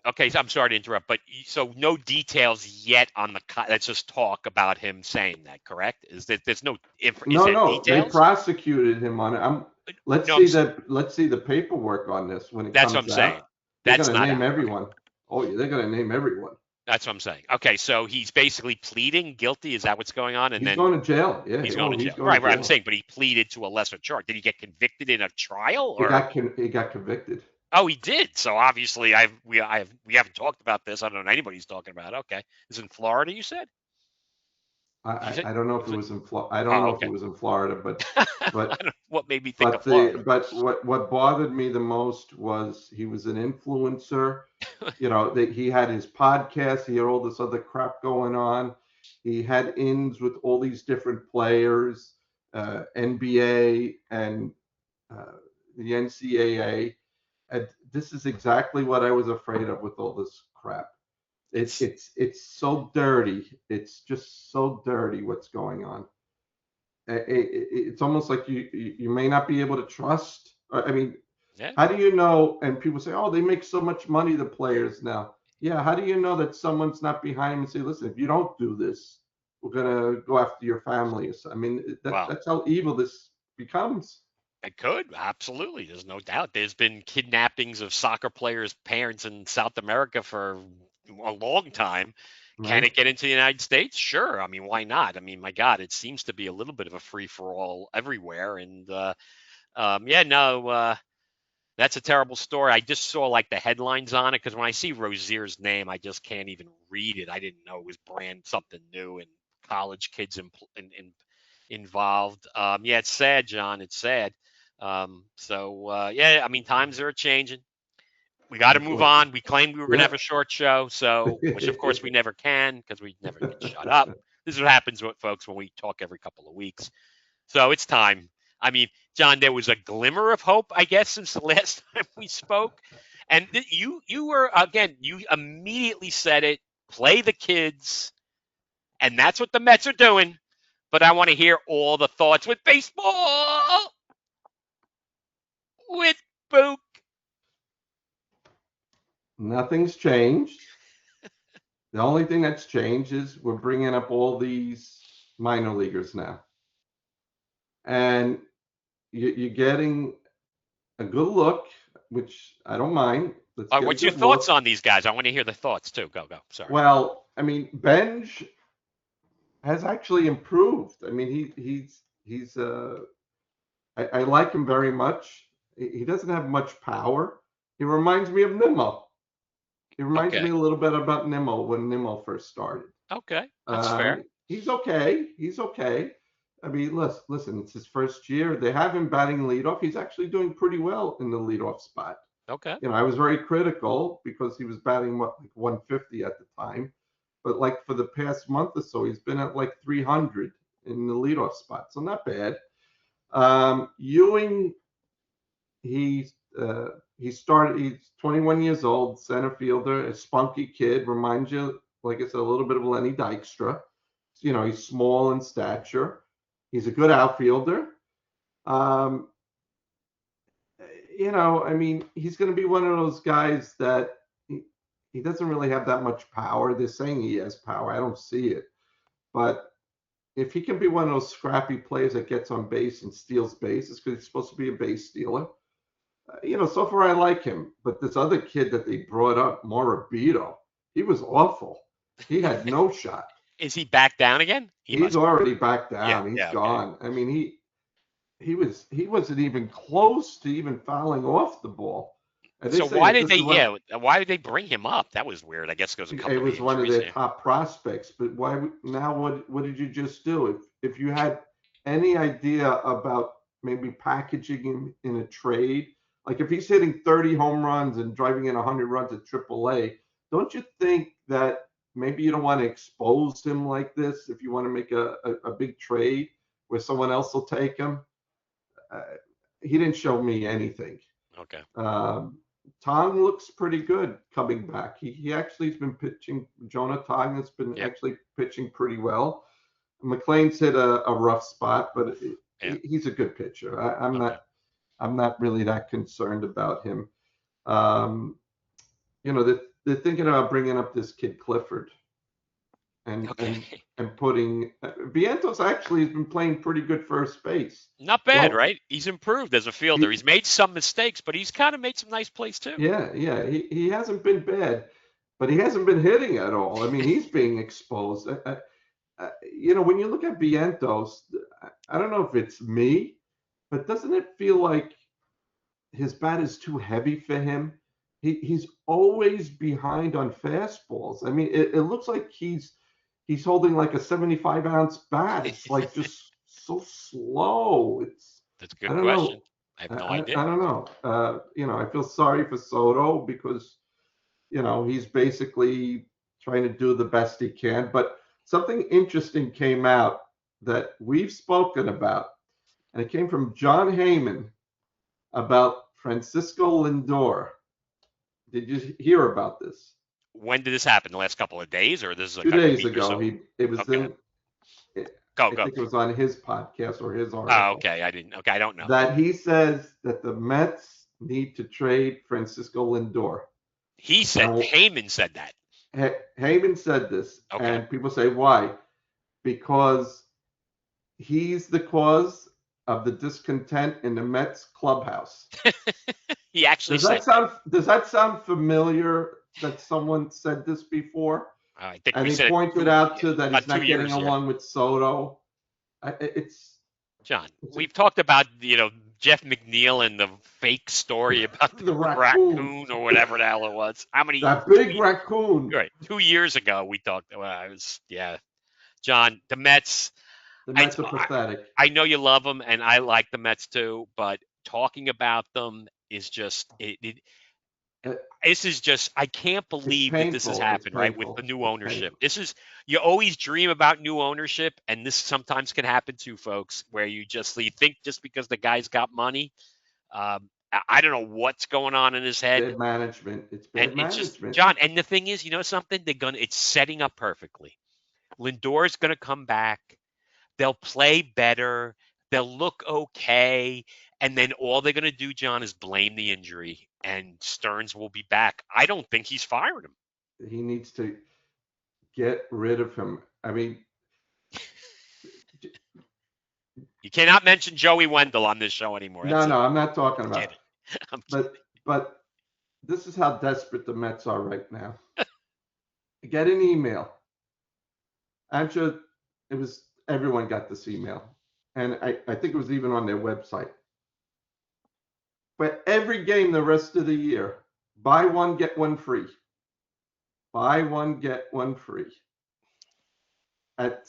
okay, so I'm sorry to interrupt, but so no details yet on the let's just talk about him saying that, correct? Is that there's no is No, there no, they details? prosecuted him on it. No, I'm Let's see the paperwork on this when it that's what I'm comes saying. out. They're That's gonna not name out. Okay. everyone. Oh yeah, they're gonna name everyone. That's what I'm saying. Okay, so he's basically pleading guilty. Is that what's going on? And He's then going to jail. Yeah, he's going oh, to he's jail. going Right, to right. I'm jail. saying, but he pleaded to a lesser charge. Did he get convicted in a trial He or? he got convicted. Oh, he did. So obviously, we haven't talked about this. I don't know anybody's talking about it. Okay, it's in Florida. You said. You said I don't know if was it it? was in I don't Oh, know if it okay. was in Florida, I but don't know what made me think of Florida. what bothered me the most was he was an influencer. You know, that he had his podcast, he had all this other crap going on. He had ins with all these different players, NBA and uh, the NCAA. And this is exactly what I was afraid of with all this crap. It's It's so dirty. It's just so dirty what's going on. It's almost like you may not be able to trust. I mean, yeah. how do you know? And people say, "Oh, they make so much money, the players now." Yeah, how do you know that someone's not behind them and say, "Listen, if you don't do this, we're gonna go after your families." I mean, Well, that's how evil this becomes. it could absolutely. There's no doubt. There's been kidnappings of soccer players' parents in South America for a long time. Can Right? it get into the United States? Sure. I mean, why not? I mean, my God, it seems to be a little bit of a free for all everywhere. And yeah, no, that's a terrible story. I just saw like the headlines on it because when I see Rozier's name, I just can't even read it. I didn't know it was brand something new and college kids involved. Yeah, it's sad, John. It's sad. Yeah, I mean, times are changing. We got to move Unfortunately. on. We claimed we were going to have Yeah. a short show, so which of course we never can because we never can shut up. This is what happens with folks when we talk every couple of weeks. So it's time. I mean, John, there was a glimmer of hope, I guess, since the last time we spoke. And you were again, you immediately said it. Play the kids, and that's what the Mets are doing. But I want to hear all the thoughts with baseball with Bouk. Nothing's changed. The only thing that's changed is we're bringing up all these minor leaguers now, and you're getting a good look, which I don't mind. Let's get a What's your good thoughts look. on these guys? I want to hear the thoughts too. Go, go. Sorry. Well, I mean, Benj has actually improved. I mean, he's I like him very much. He doesn't have much power. He reminds me of Nimmo. He reminds me Okay. a little bit about Nimmo when Nimmo first started. Okay. That's fair. He's okay. He's okay. I mean, listen, it's his first year. They have him batting leadoff. He's actually doing pretty well in the leadoff spot. Okay. You know, I was very critical because he was batting what, like 150 at the time. But like for the past month or so, he's been at like 300 in the leadoff spot. So not bad. Ewing, he he started. He's 21 years old, center fielder, a spunky kid. Reminds you, like I said, a little bit of Lenny Dykstra. You know, he's small in stature. He's a good outfielder. Um, you know, I mean, he's going to be one of those guys that he doesn't really have that much power. They're saying he has power. I don't see it. But if he can be one of those scrappy players that gets on base and steals bases because he's supposed to be a base stealer, you know, so far I like him. But this other kid that they brought up, Morabito, he was awful. He had no shot. Is he back down again? He He's must be. already back Yeah. down. He's Yeah. Okay. gone. I mean, he wasn't even close to even fouling off the ball. And they So say why that did this they? is one. Yeah. Why did they bring him up? That was weird. I guess because a It couple of the was one of injuries. their Yeah. top prospects. But why now? What did you just do? If you had any idea about maybe packaging him in a trade, like if he's hitting 30 home runs and driving in 100 runs at AAA, don't you think that maybe you don't want to expose him like this if you want to make a big trade where someone else will take him? Uh, he didn't show me anything. Okay. Um, Tong looks pretty good coming back. He actually has been pitching. Jonah Tong has been Yep. actually pitching pretty well. McLean's hit a rough spot, but Yeah. he's a good pitcher. I'm Okay. not. I'm not really that concerned about him. Um, they're thinking about bringing up this kid Clifford and and Okay. and putting Vientos actually has been playing pretty good first base. Not bad, Well, right? He's improved as a fielder. he, He's made some mistakes, but he's kind of made some nice plays too. yeah, he hasn't been bad, but he hasn't been hitting at all. I mean, he's being exposed. When you look at Vientos, I don't know if it's me, but doesn't it feel like his bat is too heavy for him? He's always behind on fastballs. I mean, it looks like he's holding like a 75-ounce bat. It's like just so slow. That's a I good don't know. question. I have no I idea. don't know. I feel sorry for Soto because he's basically trying to do the best he can. But something interesting came out that we've spoken about, and it came from John Heyman about Francisco Lindor. Did you hear about this? When did this happen? The last couple of days, or this is Two like a days week or ago, so? it was Okay, in. go I go. think it was on his podcast or his Oh, article okay. I didn't. Okay, I don't know. that he says that the Mets need to trade Francisco Lindor. He said Now, Heyman said that. Heyman said this, Okay. and people say why? Because he's the cause of the discontent in the Mets clubhouse. He actually Does said that that. sound familiar that someone said this before? I think And we he said it pointed out to that about he's two not getting years here. along with Soto. John, It's we've talked about Jeff McNeil and the fake story about the the raccoon, raccoon or whatever the hell it was. How many? that big raccoon. Right, 2 years ago we talked. Well, I was John, the Mets. The I, Mets are pathetic. I know you love them, and I like the Mets too, but talking about them is just this is just I can't It's believe that this has painful. It's happened, right? With the painful. new It's ownership. painful. This is you always dream about new ownership, and this sometimes can happen to folks where you think just because the guy's got money. I don't know what's going on in his head. Bad management. It's And bad it's just management. John, and the thing is, you know something? It's setting up perfectly. Lindor's gonna come back. They'll play better. They'll look okay. And then all they're gonna do, John, is blame the injury. And Stearns will be back. I don't think he's fired him. He needs to get rid of him. I mean, You cannot mention Joey Wendell on this show anymore. That's no, it. I'm not talking I'm about. kidding. I'm But kidding. but this is how desperate the Mets are right now. Get an email. I'm sure it was everyone got this email, and I think it was even on their website. But every game the rest of the year, buy one get one free. Buy one get one free at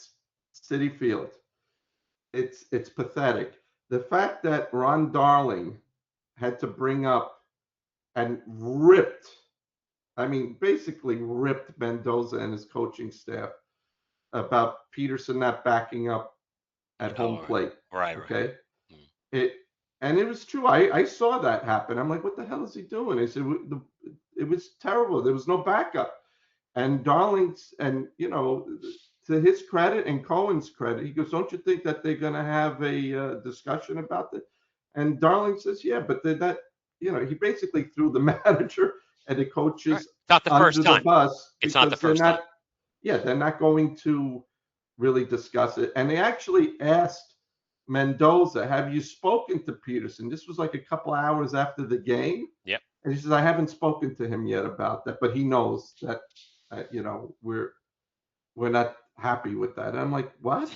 Citi Field. It's pathetic. The fact that Ron Darling had to bring up and basically ripped Mendoza and his coaching staff about Peterson not backing up at home Oh, plate. right. Okay. Mm. It was true. I saw that happen. I'm like, what the hell is he doing? I said, it was terrible. There was no backup. And Darling's, and to his credit and Cohen's credit, he goes, don't you think that they're going to have a discussion about that? And Darling says, yeah, but they're not, he basically threw the manager and the Right. coaches Not the first under the time. bus It's not the because they're first time. not, yeah, they're not going to really discuss it. And they actually asked Mendoza, have you spoken to Peterson? This was like a couple hours after the game. Yep. And he says, I haven't spoken to him yet about that, but he knows that, we're not happy with that. And I'm like, what?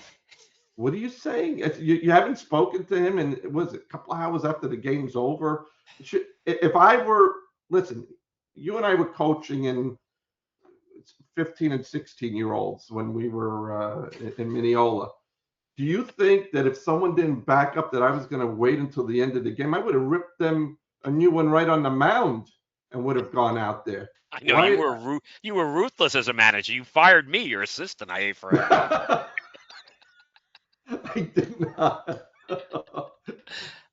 What are you saying? You haven't spoken to him, and it was a couple hours after the game's over. If I were, listen, you and I were coaching in 15 and 16-year-olds when we were in Mineola. Do you think that if someone didn't back up that I was going to wait until the end of the game? I would have ripped them a new one right on the mound and would have gone out there. I know Why? you were ruthless as a manager. You fired me, your assistant. I ate for it. I did not.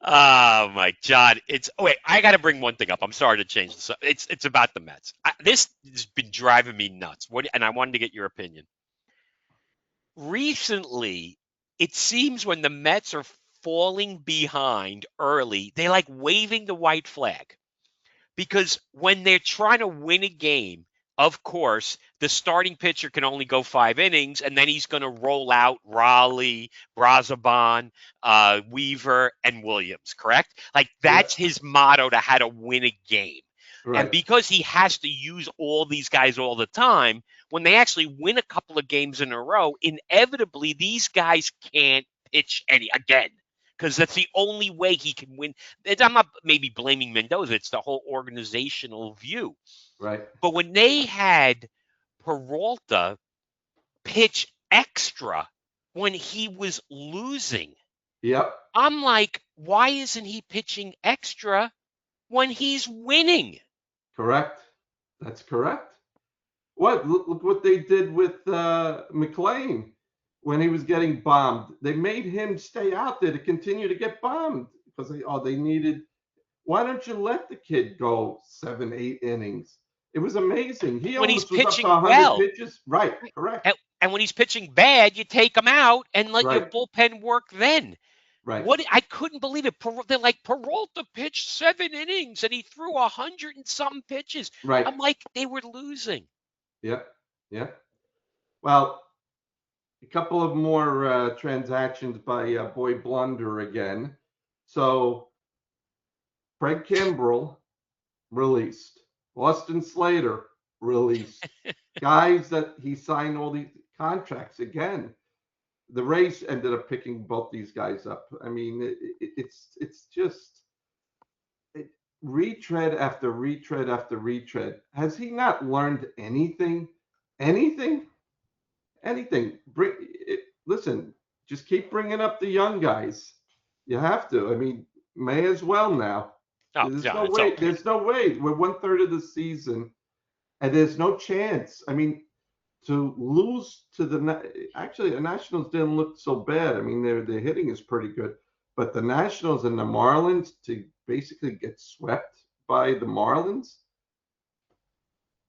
Oh my John, wait. I got to bring one thing up. I'm sorry to change this. It's about the Mets. This has been driving me nuts. And I wanted to get your opinion. Recently, it seems when the Mets are falling behind early, they like waving the white flag. Because when they're trying to win a game, of course, the starting pitcher can only go 5 innings, and then he's going to roll out Raleigh, Brazaban, Weaver, and Williams, correct? Like, Yeah. that's his motto to how to win a game. And Right. because he has to use all these guys all the time, when they actually win a couple of games in a row, inevitably these guys can't pitch any again because that's the only way he can win. And I'm not maybe blaming Mendoza, it's the whole organizational view. Right. But when they had Peralta pitch extra when he was losing, Yep. I'm like, why isn't he pitching extra when he's winning? Correct. That's correct. What? Look what they did with McLean when he was getting bombed. They made him stay out there to continue to get bombed because they needed. Why don't you let the kid go 7, 8 innings? It was amazing. He When he's almost was up to pitching 100 well, pitches. Right. Correct. and when he's pitching bad, you take him out and let your Right. bullpen work then. Right. What I couldn't believe it. They're like Peralta pitched 7 innings and he threw 100 and something pitches. Right. I'm like, they were losing. Yep. Yep. Well, a couple of more transactions by Boy Blunder again. So Craig Kimbrell released. Austin Slater released. Guys that he signed all these contracts again. The Rays ended up picking both these guys up. I mean, it's just retread after retread after retread. Has he not learned anything? Anything? Anything? Listen, just keep bringing up the young guys. You have to. I mean, may as well now. Oh, There's yeah, no it's way. okay. There's no way. We're 1/3 of the season, and there's no chance. I mean, to lose to the Nationals didn't look so bad. I mean, their hitting is pretty good, but the Nationals and the Marlins to basically get swept by the Marlins.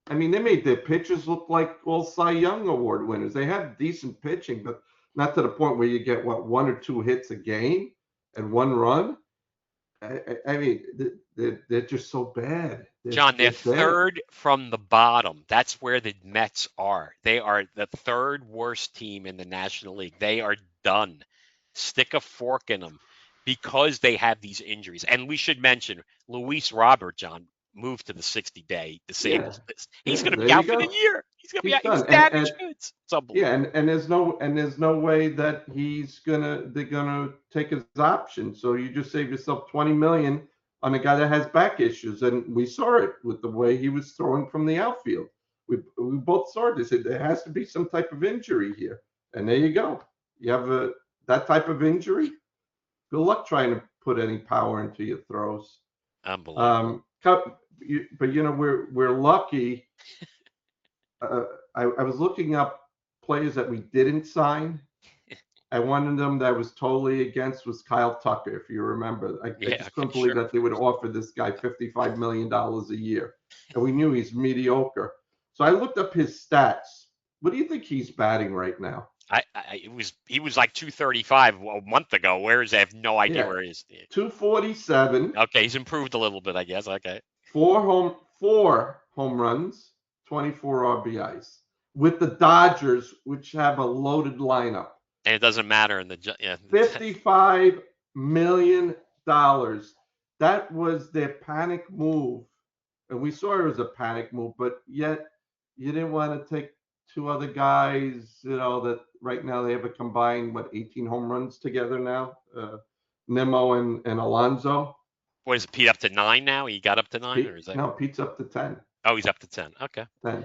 I mean, they made their pitchers look like all Cy Young Award winners. They have decent pitching, but not to the point where you get 1 or 2 hits a game and 1 run. I mean, they're just so bad. John, they're They're bad. third from the bottom. That's where the Mets are. They are the third worst team in the National League. They are done. Stick a fork in them because they have these injuries. And we should mention Luis Robert, John, moved to the 60-day disabled Yeah, list. He's yeah. going to There be you out for the go. year. He's going to be He's out. He's done. damaged goods. It's Yeah, unbelievable. and there's no way that they're gonna take his option. So you just save yourself 20 million on a guy that has back issues, and we saw it with the way he was throwing from the outfield. We both saw it. They said there has to be some type of injury here, and there you go. You have that type of injury. Good luck trying to put any power into your throws. Unbelievable. But we're lucky. I was looking up players that we didn't sign. And one of them that I was totally against was Kyle Tucker, if you remember. I Yeah, just okay, couldn't believe sure. that they would offer this guy $55 million a year. And we knew he's mediocre. So I looked up his stats. What do you think he's batting right now? He was like 235 a month ago. Where is he? I have no idea Yeah, where he is. 247, Okay, he's improved a little bit, I guess. Okay. four home runs, 24 RBIs with the Dodgers, which have a loaded lineup. And it doesn't matter in the yeah. $55 million. That was their panic move. And we saw it was a panic move, but yet you didn't want to take 2 other guys, that right now they have a combined, 18 home runs together now, Nemo and Alonso. What is it, Pete up to 9 now? He got up to 9, or is that? No, Pete's up to 10. Oh, he's up to 10. Okay. 10.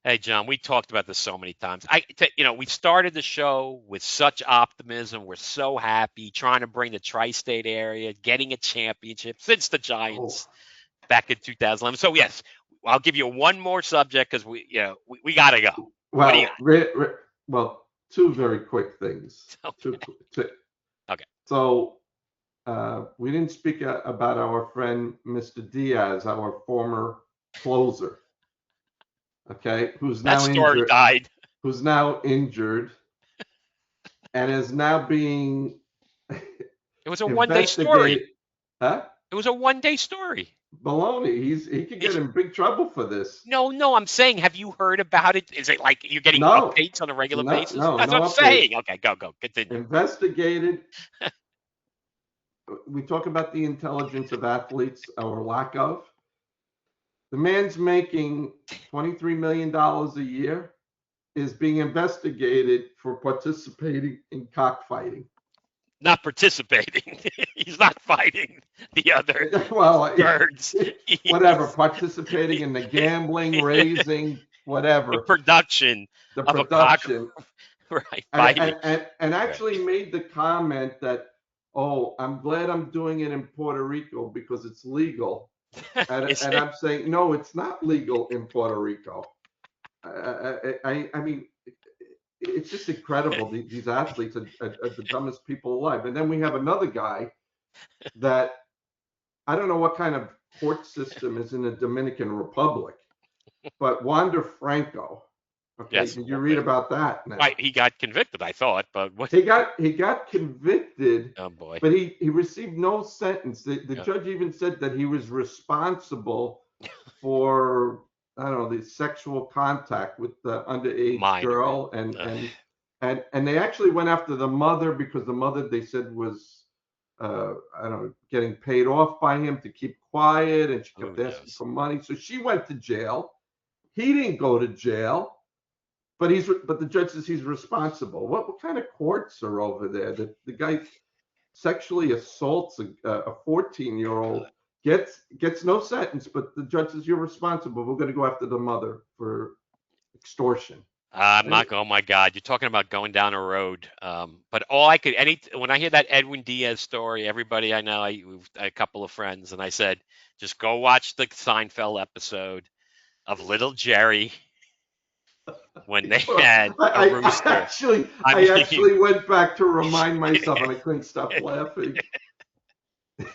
Hey, John, we talked about this so many times. We started the show with such optimism. We're so happy trying to bring the tri-state area, getting a championship since the Giants back in 2011. So yes, I'll give you one more subject because we got to go. Well, 2 very quick things. Okay. Okay. So we didn't speak about our friend Mr. Diaz, our former closer. Okay, who's now That story injured? died. Who's now injured, and is now being. It was a one-day story. investigated. Huh? It was a one-day story. Baloney. He could get in big trouble for this. No, I'm saying, have you heard about it? Is it like you're getting No, updates on a regular no, basis? no, That's no what I'm updates. saying. Okay, go, continue. Investigated. We talk about the intelligence of athletes or lack of. The man's making $23 million a year, is being investigated for participating in cockfighting. Not participating. He's not fighting the other Well, birds. whatever, participating in the gambling, raising, whatever, The production the of a cock, production, right? and, Fighting. and actually made the comment that, oh, I'm glad I'm doing it in Puerto Rico because it's legal. And I'm saying, no, it's not legal in Puerto Rico. I mean, it's just incredible. These athletes are the dumbest people alive. And then we have another guy that I don't know what kind of court system is in the Dominican Republic, but Wander Franco. Okay, Yes. did you read about that now? Right, he got convicted, I thought, but what? He got convicted. Oh boy. But he received no sentence. The Yeah. judge even said that he was responsible for, I don't know, the sexual contact with the underage Minor. girl, and they actually went after the mother because the mother, they said, was I don't know, getting paid off by him to keep quiet, and she kept asking for money. So she went to jail. He didn't go to jail. But the judge says he's responsible. What kind of courts are over there? The guy sexually assaults a 14-year-old, gets no sentence, but the judge says you're responsible. We're going to go after the mother for extortion. I'm not. Oh my God, you're talking about going down a road. But when I hear that Edwin Diaz story, everybody I know, a couple of friends, and I said, just go watch the Seinfeld episode of Little Jerry. When they had a rooster. I actually went back to remind myself, and I couldn't stop laughing.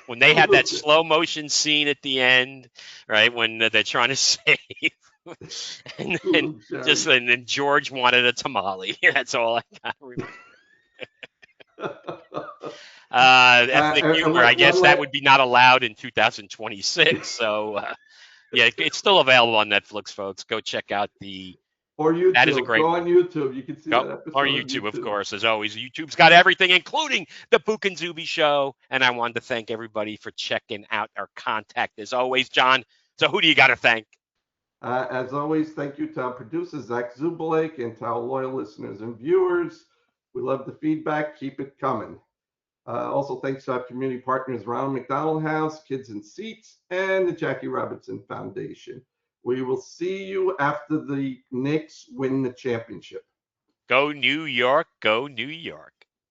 When they had that slow motion scene at the end, right, when they're trying to save, and then George wanted a tamale. That's all I got to remember. Ethnic humor, I guess that would be not allowed in 2026. So, yeah, it's still available on Netflix, folks. Go check out or YouTube. That is a great Go on YouTube. You can see that episode. Or YouTube, of course, as always. YouTube's got everything, including the Bouk and Zoobie show. And I wanted to thank everybody for checking out our contact, as always, John. So who do you got to thank? As always, thank you to our producer, Zach Zubulake, and to our loyal listeners and viewers. We love the feedback. Keep it coming. Also, thanks to our community partners, Ronald McDonald House, Kids in Seats, and the Jackie Robinson Foundation. We will see you after the Knicks win the championship. Go New York, go New York.